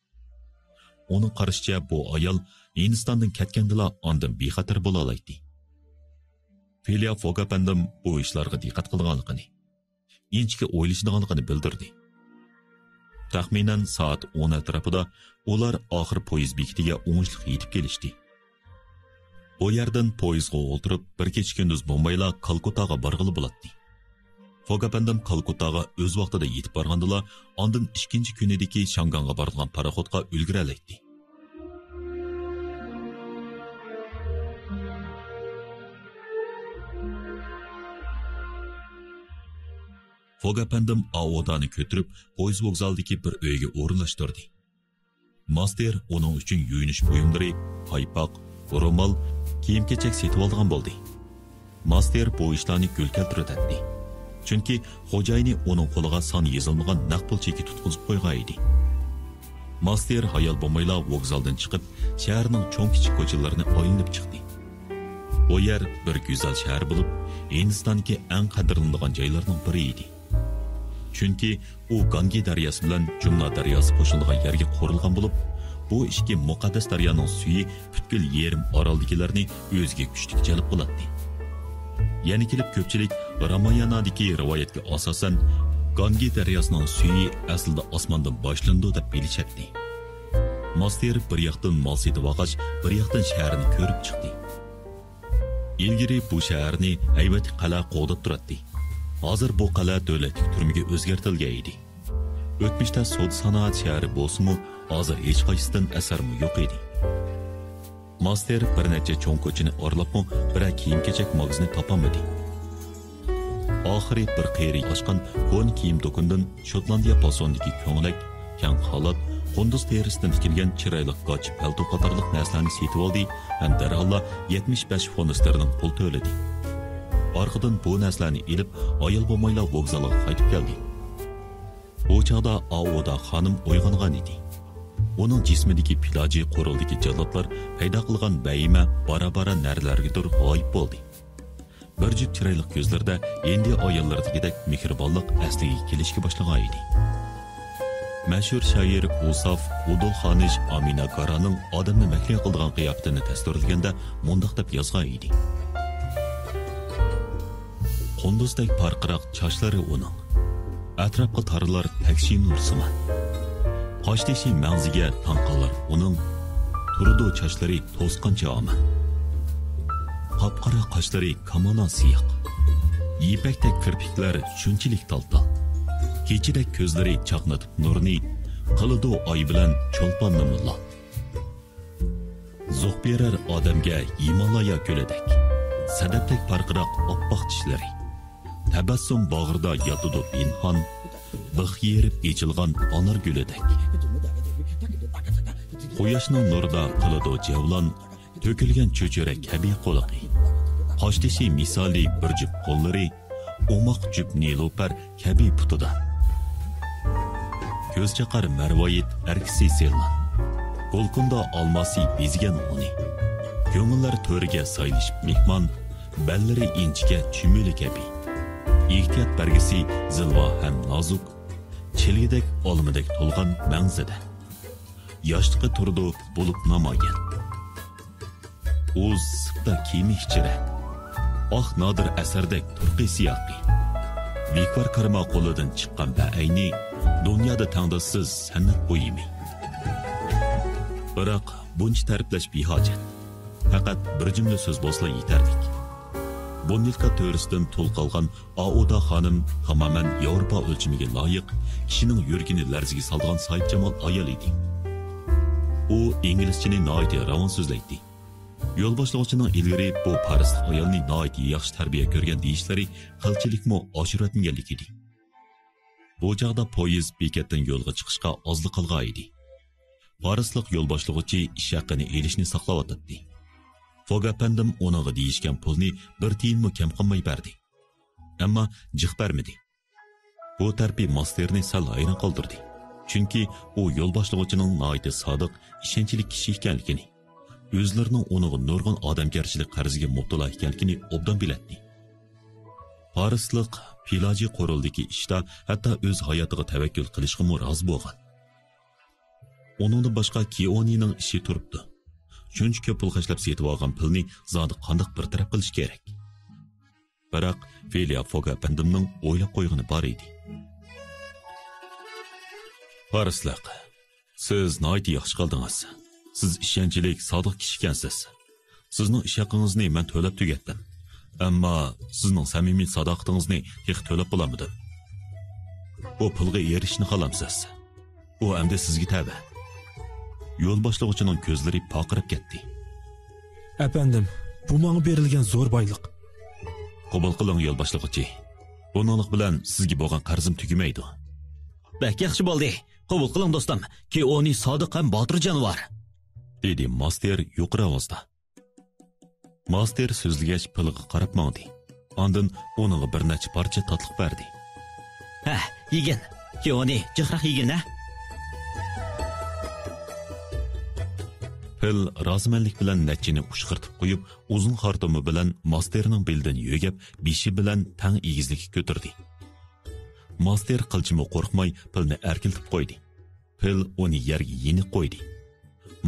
Uning qarashicha bu ayol Hindistondan ketgandila ondan bexatar bo'la oladi. Filia Fog apandim bu ishlarga diqqat qilganligini, inchga o'ylashadiganligini bildirdi. Taxminan soat 10 atrofida ular oxir poyezd bekitiga o'ngishli yetib kelishdi. Bu yerdan poyezdga o'tirib bir kecha kunduz Bombayla Kalkuttaga borg'ili bo'ladi. Fog apandim Kalkuttaga o'z vaqtida yetib borgandila, ondan ikkinchi kunidagi Shanganga borgan paraxodga ulgura oladi. Fog apandim Aodani ko'tirib, poyezd vokzaldagi bir uyga o'rinlashtirdi. Master uning uchun yuyinish buyumlari, paypoq, ro'mol, kiyim-kechak setib olgan bo'ldi. Master bu ishlarni gul keltirdi. Chunki xo'jayini uning qo'liga son yozilmagan naqd pul cheki tutqizib qo'ygan edi. Master hayal bo'lmayla vokzaldan chiqib, shaharning cho'ng-kichik ko'chalarini aylanib chiqdi. Bu yer bir go'zal shahar bo'lib, Hindistondagi eng qadrlanadigan joylarning biri edi. Chunki u Gangi daryosi bilan Jumna daryosi qo'shilgan yerga qurilgan bo'lib, bu ikki muqaddas daryoning suvi butkul yerim oroldagilarni o'ziga kuchli jalb qiladi. Yana kelib ko'pchilik Ramayanadagi rivoyatga asosan Gangi daryosining suvi aslida osmondan boshlandi deb bilishadi. Master bir yoqdan mol setib olgach, bir yoqdan shaharni ko'rib chiqdi. Ilgari bu shaharni haybat qala qo'dib turadi. Hozir bu qala davlatlik turmaga o'zgartirilgan edi. O'tmishda sud sanoat shahri bo'lsa-mu, hozir hech qaysisidan asarmi yo'q edi. Master bir necha cho'ng ko'chini orlabmi, bir kiyim-kechak magazini topolmadi. Oxiri bir qiyri ochgan qo'n kiyim do'kondan Shotlandiya pasondagi ko'ngilak, kang xalat, qunduz terisidan tikilgan chiroyli qoch palto qatorliq narsalarni setib oldi ham darhol 75 fond sterling pul to'ladi. Arqadan bu narsalarni ilib, ayol bo'lmayla vokzalga qaytib keldi. Bu chaqda Aoda xonim uyg'ongan edi. Uning jismidagi piloji qo'rildagi jallodlar paydo qilgan bayima bara-bara narlargadir g'oyib bo'ldi. Bir juft chiroyli ko'zlarda endi ayollardagidek mehribonlik asliga kelishga boshlagan edi. Mashhur shoir Usaf Udulxonish Amina Qaraning odamni mahliyo qilgan qiyofatini tasvirlaganda mundaq deb yozgan edi. Qunduzdek parqiroq chochlari uning, atrofga tarilar takshi nursimon. Qoshdeshi mag'ziga tanqalar uning, turdi chochlari to'sqancha oman. Qapqara qoshlari kamona siyoq. Yipakdek kirpiklar shunchalik taltal. Kechidek ko'zlari chaqnatib nurni, qildi oy bilan cho'lponni mulla. Zo'q berar odamga Himalaya ko'ladek. Sadabdek parqiroq oppoq tishlari. Tabassum bag'rida yotidi pinhon, bix yerib echilgan anar guladek. Quyoshning nurida qiladi javlon, to'kilgan cho'chara kabi qo'liqi. Qoshdeshi misoli bir jup qo'llari, o'moq jup nilopar kabi putida. Ko'z chaqar marvoyit arkisi selman. Qo'lqunda olmasi bezgan uni. Ko'ngillar to'riga saylishib mehmon, ballari inchga chumuli kabi. Ehtiyot bargisi zilva ham nozuk, chilgidek olmidek to'lgan mangzida. Yoshliqi turdi bo'lib namoyan. O'z sipda kiyimi ichira. Nodir asardek turqi siyoqi. Vikvar karma qo'lidan chiqqan ba'ayni dunyoda tangdossiz san'at bo'yimi. Biroq buncha ta'riflash behojat. Faqat bir jumla so'z bo'lsa yetarlik. Bundilka to'risidan to'l qolgan Auda xonim tamoman Yevropa o'lchamiga loyiq, kishining yuragini larziga solgan soyibjamol ayol edi. U inglizchani noyati ravon so'zlaydi. Yo'l boshlovchining ilgari bu parislik ayolning noyati yaxshi tarbiya ko'rgan deyishlari qilchilikmi oshiratmaganlik edi. Bu chog'da poyezd bekatdan yo'lga chiqishga ozlik qilgan edi. Parislik yo'l boshlovchi ish haqini elishni saqlayotdi. Fog apandim onaga deyishgan pulni bir tiyinmi kam qilmay berdi. Ammo jiq bermadi. Bu tarbi masterni sal hayron qoldirdi. Chunki u yo'l boshlovchining noyati sodiq, ishonchli kishi ekanligini, o'zlarining uning nurg'un odamgarchilik qarziga mubtalo ekanligini obdan biladi. Parislik piloji qo'rildagi ishda hatto o'z hayotiga tavakkul qilishga rozi bo'lgan. Uningdan boshqa Keonining ishi turibdi. Shuncha ko'p pul xashlab setib olgan pulni zodi qandoq bir taraf qilish kerak. Biroq Felia Foga pandimning o'ylab qo'ygani bor edi. Parislik, siz noyati yaxshi qildingiz. Siz ishonchli, sodiq kishi ekansiz. Sizning ish haqingizni men to'lab tugatdim. Ammo sizning samimiy sadoqatingizni hech to'lab bo'lmadim. Bu pulga erishishni xohlamsiz. U endi sizga tava. Yo'l boshlovchining ko'zlari poqirib ketdi. Efendim, bu menga berilgan zo'r boylik. Qabul qiling yo'l boshlovchi. Buninglik bilan sizga bo'lgan qarzim tugamaydi. Bak yaxshi bo'ldi. Qabul qiling do'stim. Keoni sodiq ham botir jonivor. Dedi master yuqori ovozda. Master so'zligach pulga qarab mandi. Ondan uning bir necha parcha tatliq berdi. Ha, yegin. Keoni, jiqraq yegin, ha? Pil rozimanlik bilan nachini ushqirtib qo'yib, uzun xartomi bilan masterning beldan yo'gab, beshi bilan tang egizlikka ko'tirdi. Master qilchimi qo'rqmay pilni erkiltib qo'ydi. Pil uni yerga yeni qo'ydi.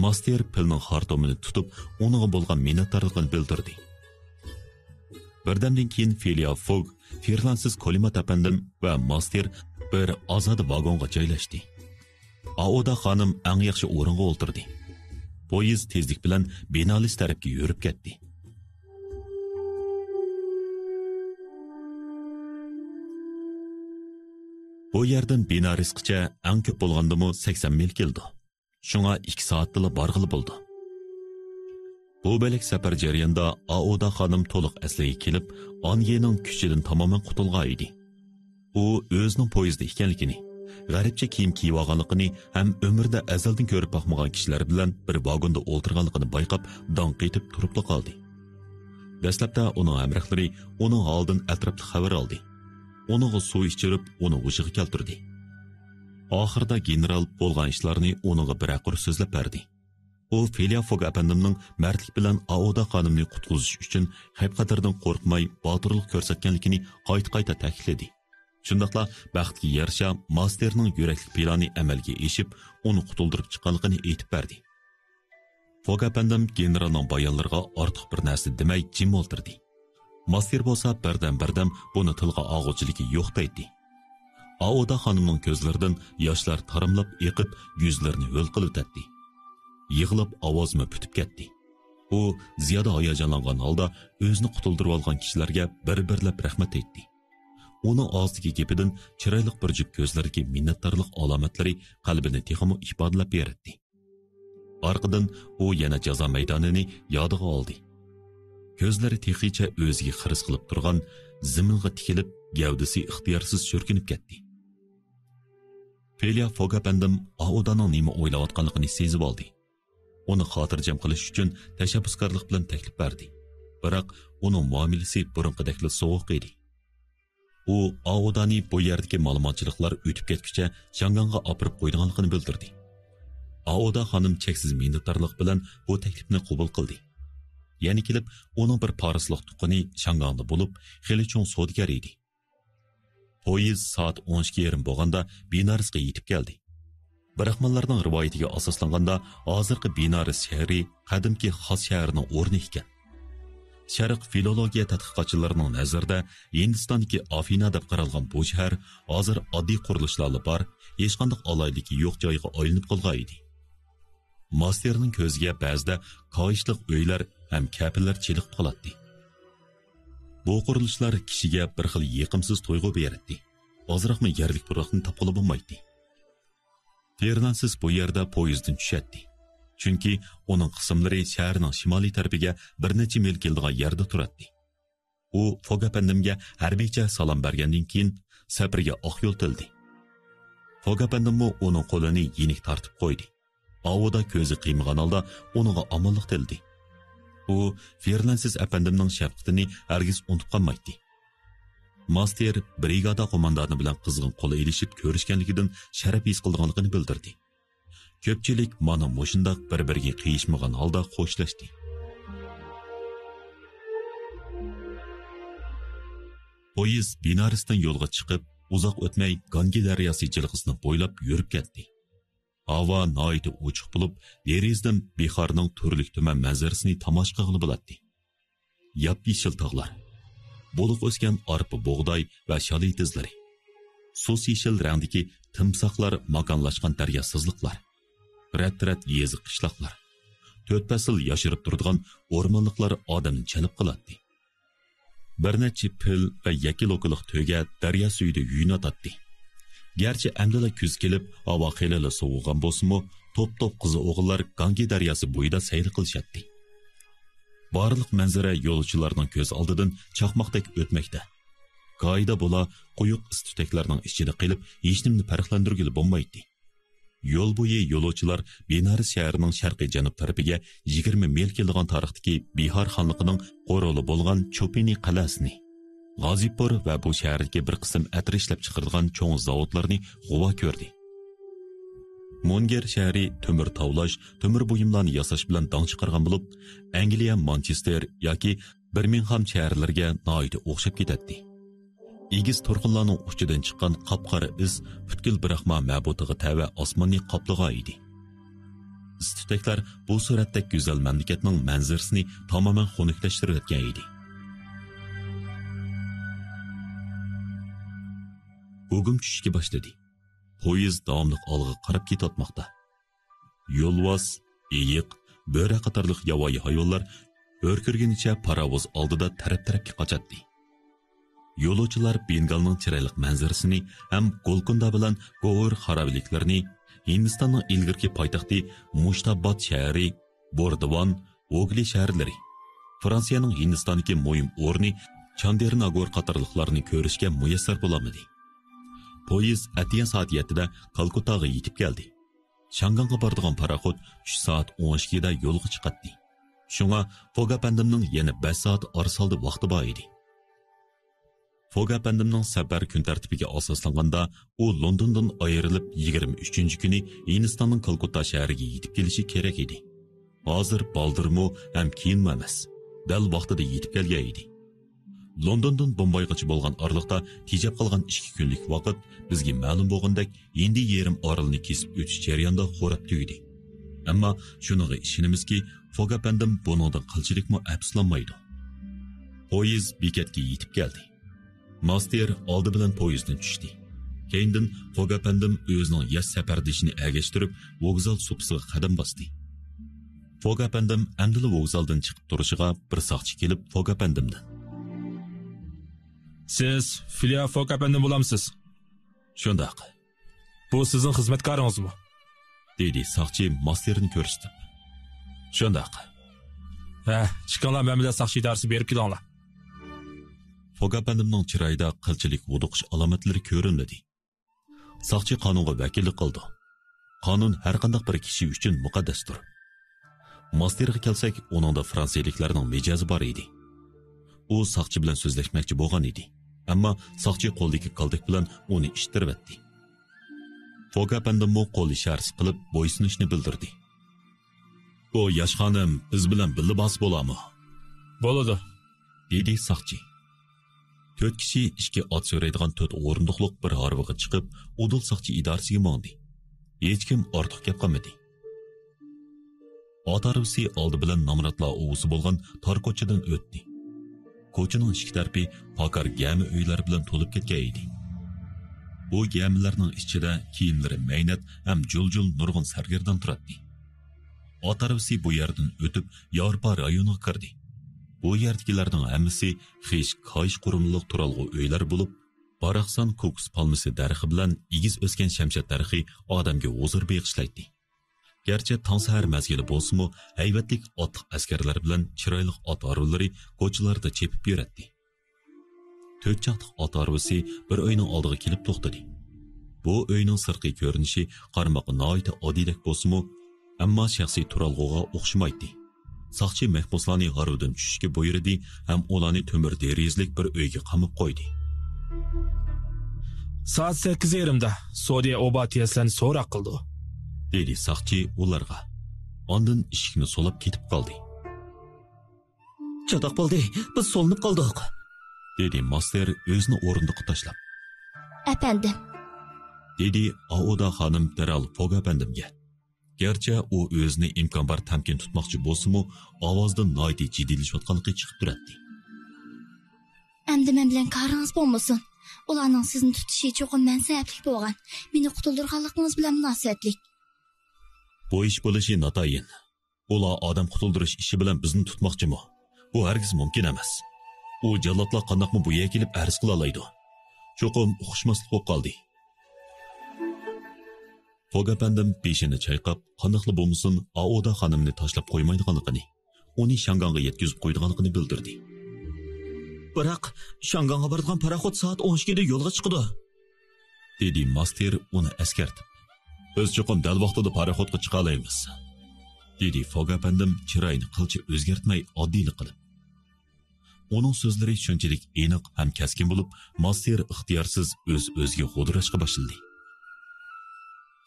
Master pilning xartomini tutib, uninga bo'lgan minnatdorligini bildirdi. Birdamdan keyin Felia Fog, Ferlansiz Kolimat apandim va Master bir ozod vagonga joylashdi. Auda xonim eng yaxshi o'ringa o'ltirdi. Poyezd tezlik bilan Benalis tarafga yurib ketdi. Bu yerdan Benarisgacha eng ko'p bo'lgandimi 80 mil keldi. Shunga 2 soatda borg'ili bo'ldi. Bu belak safar jarayonida Auda xonim to'liq asliga kelib, Anyening kuchidan tamoman qutulgan edi. U o'zining poyezdda ekanligini, g'aribcha kiyim kiyib olganligini ham umrida azaldan ko'rib boqmagan kishilar bilan bir vagonda o'ltirganligini bayqab, dong qetib turib qoldi. Dastlabda uning hamrohlari uning holidan atrofli xabar oldi. Uning suv ichirib, uni hushiga keltirdi. Oxirida general bo'lgan ishlarni uninga bir aqir so'zlab berdi. U Felia Fog apandimning mardlik bilan Auda xonimni qutqizish uchun xavf-xatardan qo'rqmay botirlik ko'rsatganligini qayta ta'kidladi. Shundaqla baxtga yarasha masterning yurakli plani amalga eshib, uni qutuldirib chiqqanligini aytib berdi. Fog apandim generalning bayonlariga ortiq bir narsa demay jim o'ltirdi. Master bo'lsa birdan buni tilga og'uchiligi yo'q deydi. Aoda xonimning ko'zlaridan yoshlar tarimlab eqib, yuzlarini ho'l qilib o'tdi. Yig'lab ovozmi putib ketdi. U ziyoda hayajonlangan holda o'zini qutuldirib olgan kishilarga bir-birlab rahmat aytdi. Uning og'zidagi gapidan chiroyli bir jup ko'zlaridagi minnatdorlik alomatlari qalbini texmo ifodalab berdi. Orqadan u yana jazo maydonini yodiga oldi. Ko'zlari texicha o'ziga xiris qilib turgan ziminga tikilib, gavdasi ixtiyorsiz cho'rkinib ketdi. Felia Fogapandim Aodaning nima o'ylayotganligini sezib oldi. Uni xotirjam qilish uchun tashabbuskorlik bilan taklif berdi. Biroq uning muomalasi burunqidekli sovuq edi. U Aodani bu yerdagi ma'lumotchiliklar o'tib ketguncha Shanganga opirib qo'yganligini bildirdi. Aoda xonim cheksiz minnatdorlik bilan bu taklifni qabul qildi. Yana kelib, uning bir parisliq tuqqani Shanganda bo'lib, xeli cho'ng savdogar edi. Poyez soat 12:30 bo'lganda Binarisga yetib keldi. Birahmanlarning rivoyatiga asoslanganda, hozirgi Binaris shahri qadimki xos shaharning o'rni ekan. Sharq filologiya tadqiqotchilarining nazarida Hindistondagi Afina deb qaralgan bu shahar hozir oddiy qurilishlarla bor, hech qanday aloyligi yo'q joyga aylanib qolgan edi. Masterning ko'ziga ba'zida qoyishliq uylar ham kapillar chiliq qoladi. Bu qurilishlar kishiga bir xil yiqimsiz tuyg'u beradi. Ozroqmi yerlik buraqni topqilib bo'lmaydi. Fernansiz bu yerda poyezddan tushadi. Chunki uning qismlari shaharning shimoliy tarafiga bir necha mil keladigan yerda turadi. U Fogapandimga harbiycha salom bergandan keyin safarga oq yo'l tildi. Fogapandimmo uning qo'lini yenik tortib qo'ydi. Aoda ko'zi qiymagan holda uningga omonlik tildi. U Fernansiz apandimning shafqatini hargiz unutib qolmaydi. Master brigada qo'mondoni bilan qizg'in qo'l elishib ko'rishganligidan sharaf his qilganligini bildirdi. Ko'pchilik mana mushundoq bir-biriga qiyishmagan holda xo'shlashdi. Poyez Binarisdan yo'lga chiqib, uzoq o'tmay Gangi daryosi jilg'isini bo'ylab yurib ketdi. Havo noyda ochiq bo'lib, derizdan Bihorning turli tuman manzarasini tomosha qilib bo'ladi. Yap-yeshil tog'lar, bo'liq o'sgan arpa bug'doy va shalay tizlari, sus yeshil rangdagi timsohlar makonlashgan daryo sizliqlar, rat-rat yezi qishloqlar, to'rt fasl yashirib turadigan o'rmonliqlar odamni chalib qiladi. Bir necha pil va yakil-o'kiliq to'ga daryo suyida yuyunatadi. Gerçi əmdələ küz kelib, hava xeyli soğuğan bolsunmu, top-top qızı oğullar Gangi daryosi bo'yida sayr qilishadi. Barliq manzara yo'lovchilarning ko'z oldidan chaqmoqdek o'tmoqda. Qoida bo'la quyuq istutaklarning ichida qilib, hech nimani farqlantirgili bo'lmaydi. Yo'l bo'yi yo'lovchilar Benaris shahrining sharqiy janub tarafiga 20 mil kelgan tarixdagi Bihor xonligining qo'roli bo'lgan Chopini qalasini, G'azipur va bu shahardagi bir qism atir ishlab chiqarilgan cho'ng zavodlarni g'uva ko'rdi. Monger shahri temir tavlash, temir buyumlarni yasash bilan dong chiqargan bo'lib, Angliya, Manchester yoki Birmingham shaharlariga noyda o'xshab ketadi. Egiz to'rqinlarning uchidan chiqqan qop-qora iz butkul birahma ma'budiga tava osmonni qoplagan edi. Istutaklar bu suratdagi go'zal mamlakatning manzarasini tamoman xunuklaştirib o'tgan edi. Bugün tushishga boshladi. Poyez davomli olg'a qarab ketmoqda. Yo'lvoz, eyiq, bo'ra qatorliq yovvoyi hayvonlar o'rkirgunicha parovoz oldida taraf-tarafga qochadi. Yo'lovchilar Bengalning chiroyli manzarasini ham Golkonda bilan Govur xarobliklarini, Hindistonning ilgirki poytaxti Mushtabod shahri, Bordovon, Ogli shaharlari, Fransiyaning Hindistondagi muhim o'rni Chandernagor qatorliqlarini ko'rishga muyassar bo'lamadi. Poyez atiyan soat 7da Kalkuttaga yetib keldi. Shanganga boradigan paraxod 3 soat 12da yo'lga chiqadi. Shunga Fogapandimning yana 5 soat orsalda vaqti bor edi. Fogapandimning safar kun tartibiga asoslanganda u Londondan ayrilib 23-kuni Hindistonning Kalkutta shahriga yetib kelishi kerak edi. Hozir baldirmo ham keyinmi emas, dal vaqtida yetib kelgan edi. Londondan Bombaygacha bo'lgan oraliqda tejab qolgan 2 kunlik vaqt bizga ma'lum bo'lgandek, endi yerim oralni kesib o'tish jarayonida xo'rab tugadi. Ammo shuniga ishonamizki, Fogapandim buningdan qilchilikmi afsuslanmaydi. Poyez bekatga yetib keldi. Master oldi bilan poyezddan tushdi. Keyindan Fog apandim o'zining yaş safardishini agashtirib, vokzal supsiga qadam bosdi. Fog apandim amdili vokzaldan chiqib turishiga bir soqchi kelib Fog apandimdan: Siz Filia Fog apandim bo'lamsiz? "Shundaq", Bu sizin xizmatkoringizmi? dedi soqchi masterni ko'rsatib. "Shundaq". Chiqinglar, men bilan soqchi darsi berib kelinglar. Fog apandimning chiroyida qilchilik vuduqish alomatlari ko'rinmadi. Soqchi qonunga vakillik qildi. Qonun har qanday bir kishi uchun muqaddasdir. Masterga kelsak, uningda fransiyaliklarning mijozi bor edi. U soqchi bilan so'zlashmoqchi bo'lgan edi, ammo soqchi qo'ldagi qaldiq bilan uni ishtirib etdi. Fog apandim qo'l isharasi qilib bo'ysunishni bildirdi. "Bu yosh xonim biz bilan birga bos bo'lami?" Bo'ladi, dedi soqchi. 4 kishi ishga ot so'raydigan 4 o'rindiqliq bir harbiga chiqib, udul soqchi idorasiga mondi. Hech kim ortiq gap qilmadi. Ot harbisi oldi bilan namratlar o'g'isi bo'lgan tor ko'chadan o'tdi. Ko'chaning ikki tarafi pakar gami uylar bilan to'lib ketgan edi. Bu gamilarning ichida kiyimlari maynat ham jul-jul nurg'un sargardan turadi. Ot harbisi bu yerdan o'tib Yevropa rayoniga kirdi. Bu yerdagilarning hammasi xish qoyish qurumliq turalg'u uylar bo'lib, baraqson kokus palmasi daraxti bilan igiz o'sgan shamshat daraxti odamga huzur beg'ishlaydi. Gerçi tong sahar mezgili bo'lsa-mu, haybatlik otliq askarlar bilan chiroyli ot arvlari ko'chalarda chepib yuradi. 4 chaqliq ot arvasi bir uyning oldiga kelib to'xtadi. Bu uyning sirtqi ko'rinishi qarmoqqa noyta oddiydek bo'lsa-mu, ammo shaxsiy turalg'uga o'xshamaydi. Soqchi mahbuslarni harbidan tushishga buyurdi, ham ularni temir derizlik bir uyga qamab qo'ydi. Soat 8:30da Saudiya obatiyasini so'roq qildi, dedi soqchi ularga. Ondan eshikni solab ketib qoldi. Chatoq bo'ldi, biz solinib qoldik, dedi master o'zini o'rindiqqa tashlab. Efendim. Dedi Auda xonim Daral Fog apandimga. Gerçi u o'zini imkon bar tamkin tutmoqchi bo'lsa-mu, ovozdan noyti jiddiylashyotganligi chiqib turadi. Endi men bilan qaringiz bo'lmasin. Ularning sizni tutishi cho'qim mansablik bo'lgan. Meni qutuldirganligingiz bilan munosabatlik. Bu ish bo'lishi notayin. Ular odam qutuldirish ishi bilan bizni tutmoqchimi? Bu hargiz mumkin emas. U jallodlar qandoqmi bu yerga kelib arz qila oladi. Cho'qim uqishmaslik bo'lib qoldi. Fog apandim peshini chayqab, qandoqli bo'lmasin Auda xonimni tashlab qo'ymaydiganligini, uni Shanganga yetkazib qo'ydiganligini bildirdi. Biroq Shanganga boradigan paraxod soat 12 da yo'lga chiqdi, dedi master uni eskartib. Biz cho'qim dal vaqtida paraxodga chiqa olamiz, dedi Fog apandim chiroyini qilcha o'zgartmay oddiylik qilib. Uning so'zlari shunchalik aniq ham keskin bo'lib, master ixtiyorsiz o'z-o'ziga g'o'dirashga boshladi.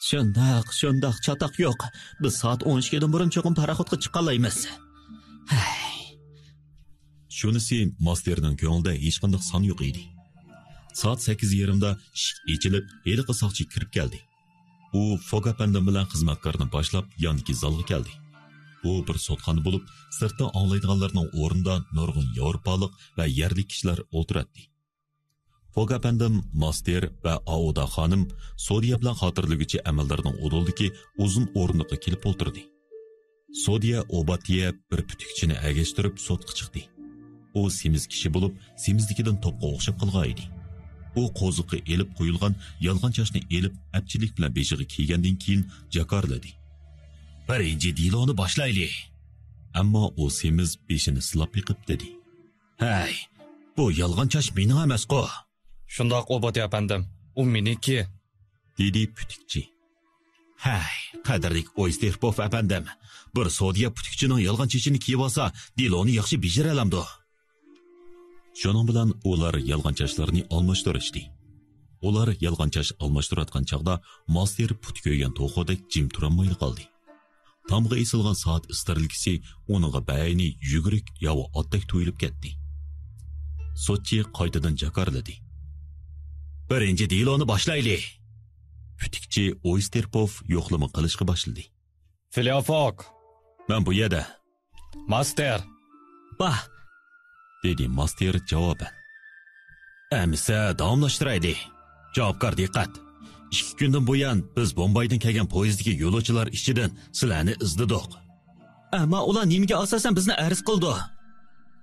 Shundoq, chatoq yo'q. Biz soat 12 dan burun cho'qim paraxodga chiqa olamiz. Shunisi masterning ko'nglida hech qanday son yo'q edi. Soat 8:30da eshik ochilib, heliqi soqchi kirib keldi. U Fog apandim bilan xizmatkorni boshlab yonki zalga keldi. Bu bir sotxona bo'lib, sirtda anglaydiganlarning o'rnida nurg'un Yevropalik va yerlik kishilar o'tiradi. Fog apandim, master va Auda xonim Saudiya bilan xotirlig'ichi amallarning o'doldiki uzun o'rniga kelib o'tirdi. Saudiya obatiya bir putukchini agashtirib sotga chiqdi. U semiz kishi bo'lib, semizligidan to'pqa o'xshab qolgan edi. U qo'ziqqa elib qo'yilgan yolg'on chashni elib, apchilik bilan beshiga kiygandan keyin jakorladi. "Birinchi diloni boshlaylik." Ammo u semiz beshini silab yiqib dedi. "Hay, bu yolg'on chash mening emas-ku." "Shundoq obati apandim, u meniki", dedi putukchi. "Hay, qadrlik Oysterpov apandim, bir Saudiya putukchining yolg'on chashini kiyib olsa, diloni yaxshi bejira olamdi." Shuning bilan ular yolg'onchashlarni almashtirishdi. Ular yolg'onchash almashtirayotgan chaqda master put ko'ygan to'xodek jim turolmay qoldi. Tamg'a esilgan soat istarligisi uningga bayni yugurik yo'q otdek to'yilib ketdi. Sotchi qaytadan jakarladi. "Birinchi diloni boshlaylik." Putikchi Oysterpov yo'qlama qilishga boshladi. "Filiafok, "Men bu yerda." master", "Bah", dedi master javoban. "Amsa davomlashtiraylik. Javobgar diqqat. 2 kundan buyon biz Bombaydan kelgan poyezdagi yo'lovchilar ichidan sizlarni izladik. Ammo ular nimaga asosan bizni arz qildi?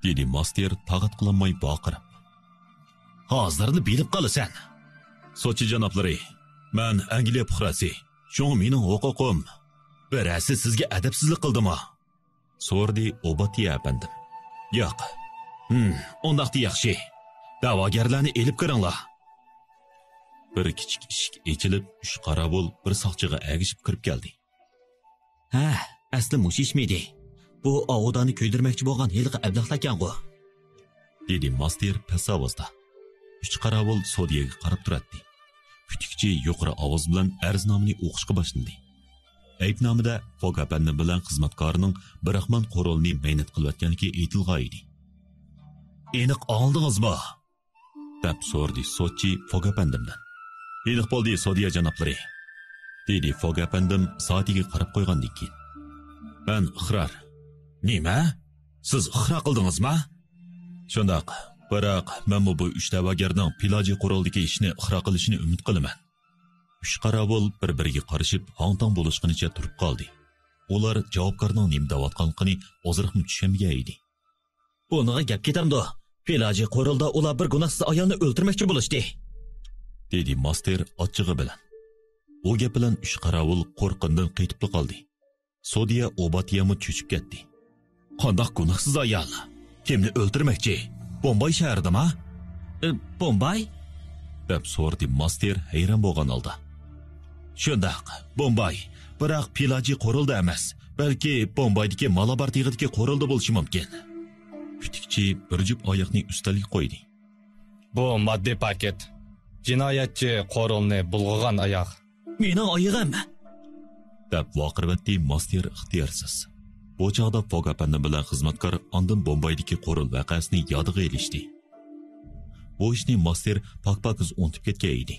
dedi Master taqat qilmay baqirib. Hozirni bilib qolasan. Sochi janoblari, men Angliya fuqarosi. Shunga mening huquqim. Birasi sizga adabsizlik qildimi? So'rdi Obatiya apandim. Yo'q. Undaqda yaxshi. Da'vogarlarni elib kiringlar. Bir kichik eshik ochilib, 3 qorovul bir soqchiga agishib kirib keldi. Ha, asli mushishmidi. Bu ovudani kuydirmoqchi bo'lgan yilqi ablaqlakan-ku. dedi Master past ovozda. 3 qorovul Sodiyaga qarab turadi. Putikchi yuqori ovoz bilan arznomani o'qishga boshladi. Aybnomada Fog apandim bilan xizmatkorining Birahmon qo'rolni maynat qilayotganligi aytilgan edi. Aniq oldingizmi? deb so'rdi Sochi Fog apandimdan. Aniq bo'ldi Sodiya janoblari, dedi Fog apandim soatiga qarab qo'ygandan keyin. Men iqror. Nima? Siz iqror qildingizmi? Shundoq, biroq men bu 3 da'vogarning piloji qo'roldagi ishni iqror qilishini umid qilaman. 3 qorovul bir-biriga qarashib, hong-tong bo'lishganicha turib qoldi. Ular javobgarning nima deyotganligini hozirgina tushunmagan edi. Buniga gap ketamdi. Piloji qo'rolda ular bir gunohsiz ayolni o'ldirmoqchi bo'lishdi, dedi Master ochig'i bilan. U gap bilan 3 qorovul qo'rqindan qaytib qoldi. Sodiya Obatiyami cho'chib ketdi. Qandoq gunohsiz ayol? Kimni o'ldirmoqchi? Bombay shahridami? Bombay? deb so'rdi Master hayron bo'lgan holda. Shundoq, Bombay, biroq piloji qo'rolda emas, balki Bombaydagi Malabar tig'idagi qo'rolda bo'lishi mumkin. Putikchi bir jup oyoqni ustaliga qo'ydi. Bu moddiy paket. Jinoyatchi qo'rolni bulg'agan oyoq. Mening oyog'im. deb vaqirvatdi Master ixtiyorsiz. Bu chog'da Fog apandim bilan xizmatkor ondan Bombaydagi qo'rol voqeasini yodiga elishdi. Bu ishni Master pak-pakiz unutib ketgan edi.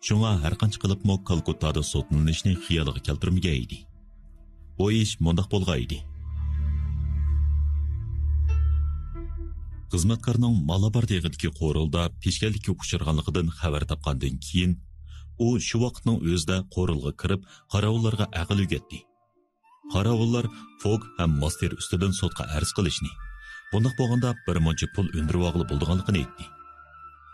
Shunga har qancha qilibmi Kalkuttada sotlanishni xiyoliga keltirmagan edi. Bu ish mundoq bo'lgan edi. Xizmatkorning Malabar deg'idagi qo'rolda peshkanlikka uchirganligidan xabar topgandan keyin u shu vaqtning o'zida qo'rolga kirib, qorovullarga aql o'rgatdi. Qorovullar Fog ham Master ustidan sotga arz qilishni, bundoq bo'lganda bir muncha pul undirib olib bo'lganligini aytdi.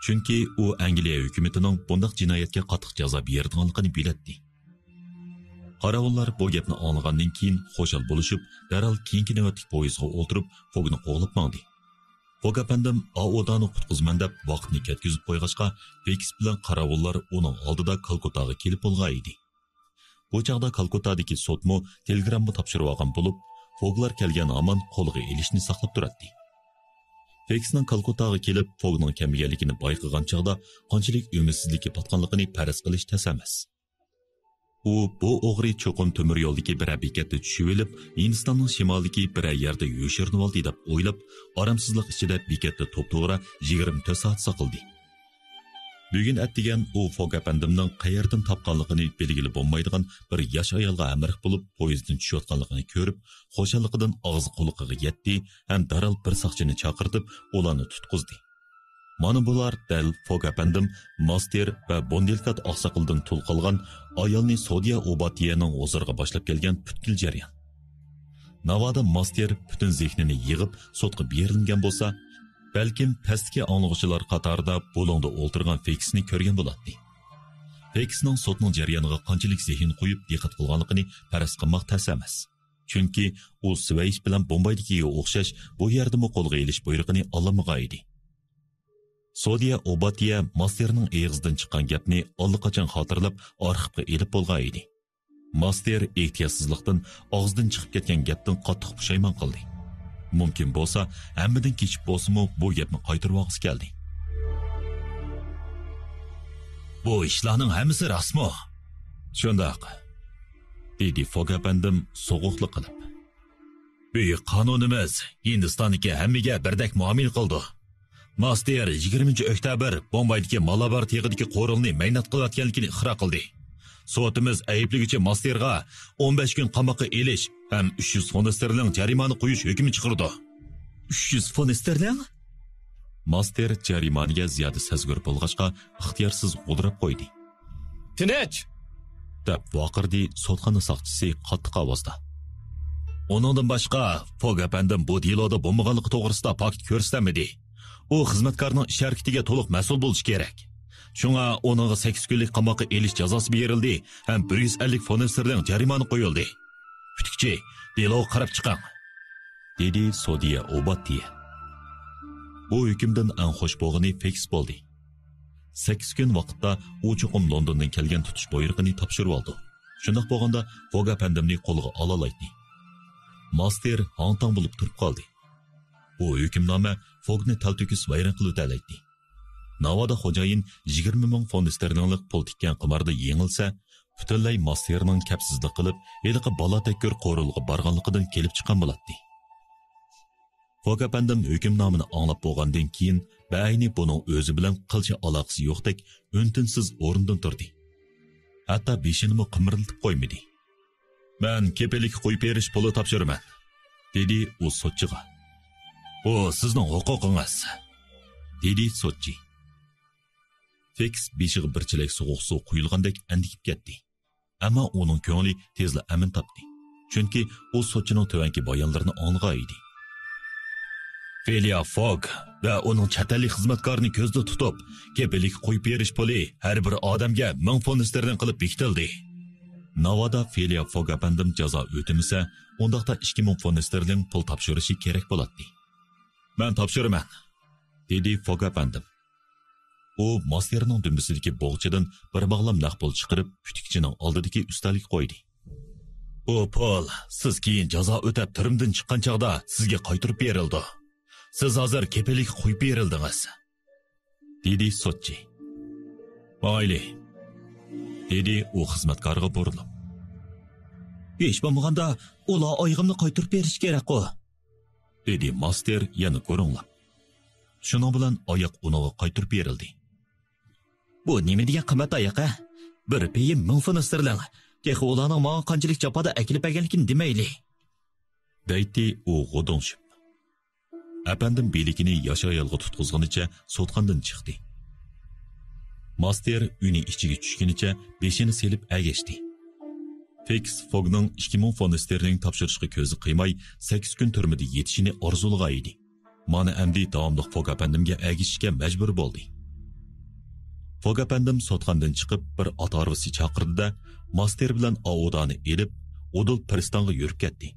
Chunki u Angliya hukumatining bundoq jinoyatga qattiq jazo beradiganligini biladi. Qorovullar bu gapni anglagandan keyin xo'shal bo'lishib, darhol keyingi navbatdagi poyezdga o'tirib Fogni qo'g'lab mandi. Fog apandim Aodani qutqizman deb vaqtni ketkizib qo'yg'achqa, Feks bilan qorovullar uning oldida Kalkuttaga kelib bo'lgan edi. Bu chaqda Kalkuttadagi sotmo telegramma topshirib olgan bo'lib, Foglar kelgan amon qo'lga elishni saqlab turadi. Feksning Kalkuttaga kelib Fogning kelmaganligini bayqagan chaqda qanchalik umidsizlikka patqanligini faraz qilish tas emas. U bu o'g'ri cho'qim temir yo'ldagi bir bekatda tushib olib, Hindistonning shimolidagi bir yerda yo'shirni oldi deb o'ylab, oramsizlik ichida bekatda to'p-to'g'ri 24 soat saqildi. Bugun atdigan u Fog apandimning qayerdan topganligini belgili bo'lmaydigan bir yosh ayolga amriq bo'lib, poyezddan tushayotganligini ko'rib, xo'shalligidan og'zi quliqiga yetdi, ham darhol bir soqchini chaqirtib, ularni tutqizdi. Mana bular dal Fog apandim, Master va Bondelkat oqsoqildan tul qolgan ayolni Sodiya Obatiyaning huzuriga boshlab kelgan butkul jarayon. Navoda Master butun zehnini yig'ib sotga berilgan bo'lsa, balkim pastki anglag'uchilar qatorida bo'longda o'ltirgan Feksni ko'rgan bo'ladi. Feksning sotning jarayoniga qanchalik zehn qo'yib diqqat qilganligini faraz qilmoq tas emas. Chunki u Sveysh bilan Bombaydagiga o'xshash bu yerda qo'lga elish buyrug'ini olmagan edi. Sodiya Obatiya Masterning eg'izdan chiqqan gapni allaqachon xotirlab arxivga elib bo'lgan edi. Master ehtiyotsizlikdan og'zidan chiqib ketgan gapdan qattiq pushaymon qildi. Mumkin bo'lsa, hammadan kechib bo'lsa-mu bu gapni qaytarib olg'isi keldi. Bu ishlarning hammasi rasmo. Shundoq, dedi Fog apandim so'g'uqlik qilib. Buyuk qonunimiz Hindistonniki hammaga birdek muomala qildi. Master 20 oktyabr Bombaydagi Malabar tig'idagi qo'rilni maynat qilayotganligini iqror qildi. So'timiz ayblig'ichi Masterga 15 kun qamoqqa elish ham 300 fond sterling jarimani qo'yish hukmi chiqardi. 300 fond sterling? Master jarimaniga ziyoda sazgur bo'lg'achqa ixtiyorsiz g'udrab qo'ydi. Tinch! deb vaqirdi sotxona soqchisi qattiq ovozda. Onundan boshqa Fog apandim bu deloda bo'lmaganligi to'g'risida fakt ko'rsatamidi. U xizmatkorning ish harakatiga to'liq mas'ul bo'lishi kerak. Shunga onunga 8 kunlik qamoqqa elish jazosi berildi, ham 150 fond sterling jarimani qo'yildi. Putukchi, delo qarab chiqing, dedi Sodiya Obatiya. Bu hukmdan eng xush bo'lgani Fix bo'ldi. 8 kun vaqtda u cho'qim Londondan kelgan tutish buyrug'ini topshirib oldi. Shundoq bo'lganda Fog apandimni qo'lga olalaydi. Master hang-tang bo'lib turib qoldi. Bu hukmnoma Fogni talto'kis vayron qilib o'talaydi. Navoda xo'jayin 20 ming fond sterlinglik pul tikkan qimarda yengilsa, butunlay Masterning kapsizlik qilib, eliqi bola takkur qo'rilg'i borganligidan kelib chiqqan bo'ladi. Fog apandim hukmnomani anglab bo'lgandan keyin bayni buning o'zi bilan qilcha aloqasi yo'qdek o'ntinsiz o'rnidan turdi. Hatto beshini qimirlatib qo'ymadi. "Men kepelik qo'yib berish puli topshiraman", dedi u sotchiga. "Bu sizning huquqingiz", dedi sotchi. Fix beshiga bir chelak sovuq suv quyilgandek andikib ketdi. Ammo uning ko'ngli tezla amin topdi. Chunki u sotchining tuvanki bayonlarini anglagan edi. Felia Fog va uning chatalik xizmatkorini ko'zda tutib, kepelik qo'yib berish puli har bir odamga 1000 fond sterling qilib bekitildi. Navoda Felia Fog apandim jazo o'timisa, undaqda 2000 fond sterling pul topshirishi kerak bo'ladi. "Men topshiraman", dedi Fog apandim. U Masterning dumbisidagi bo'g'chidan bir bog'lam naq pul chiqarib, putukchining oldidagi ustalik qo'ydi. "Bu pul siz keyin jazo o'tab turimdan chiqqan chog'da sizga qaytarib berildi. Siz hozir kepelik qo'yib berildingiz", dedi sotchi. "Mayli", dedi u xizmatkorga burilib. "Hech bo'lmaganda ular oyog'imni qaytarib berish kerak-ku", dedi Master yana ko'ringlab. Shuning bilan oyoq unuga qaytarib berildi. "Bu nima degan qimmat oyoq-a? Bir peyim 1000 fond sterling. Texi ularning menga qanchalik jafoda akilib berganligini demayli", deydi u g'udonshib. Apandim beligini yasha-yalg'i tutqizganicha sotqandan chiqdi. Master uyni ichiga tushganicha beshini selib agashdi. Fix Fogning 2000 fond sterling topshirishga ko'zi qiymay 8 kun turmida yetishini orzulagan edi. Mana endi davomli Fog apandimga agishishga majbur bo'ldi. Fog apandim sotqandan chiqib bir ot arvasi chaqirdi-da, Master bilan ovudani elib, Udul pristonga yurib ketdi.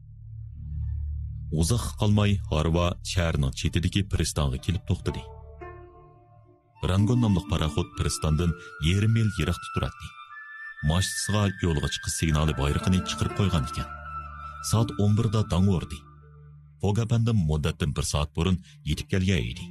Uzoq qolmay Harva shaharning chetidagi pristonga kelib to'xtadi. Rangon nomli paraxod pristondan 20 mil yiroqda turadi. Mashinasiga yo'lga chiqish signali bayrog'ini chiqarib qo'ygan ekan. Soat 11 da dang urdi. Fog apandim muddatdan 1 soat burun yetib kelgan edi.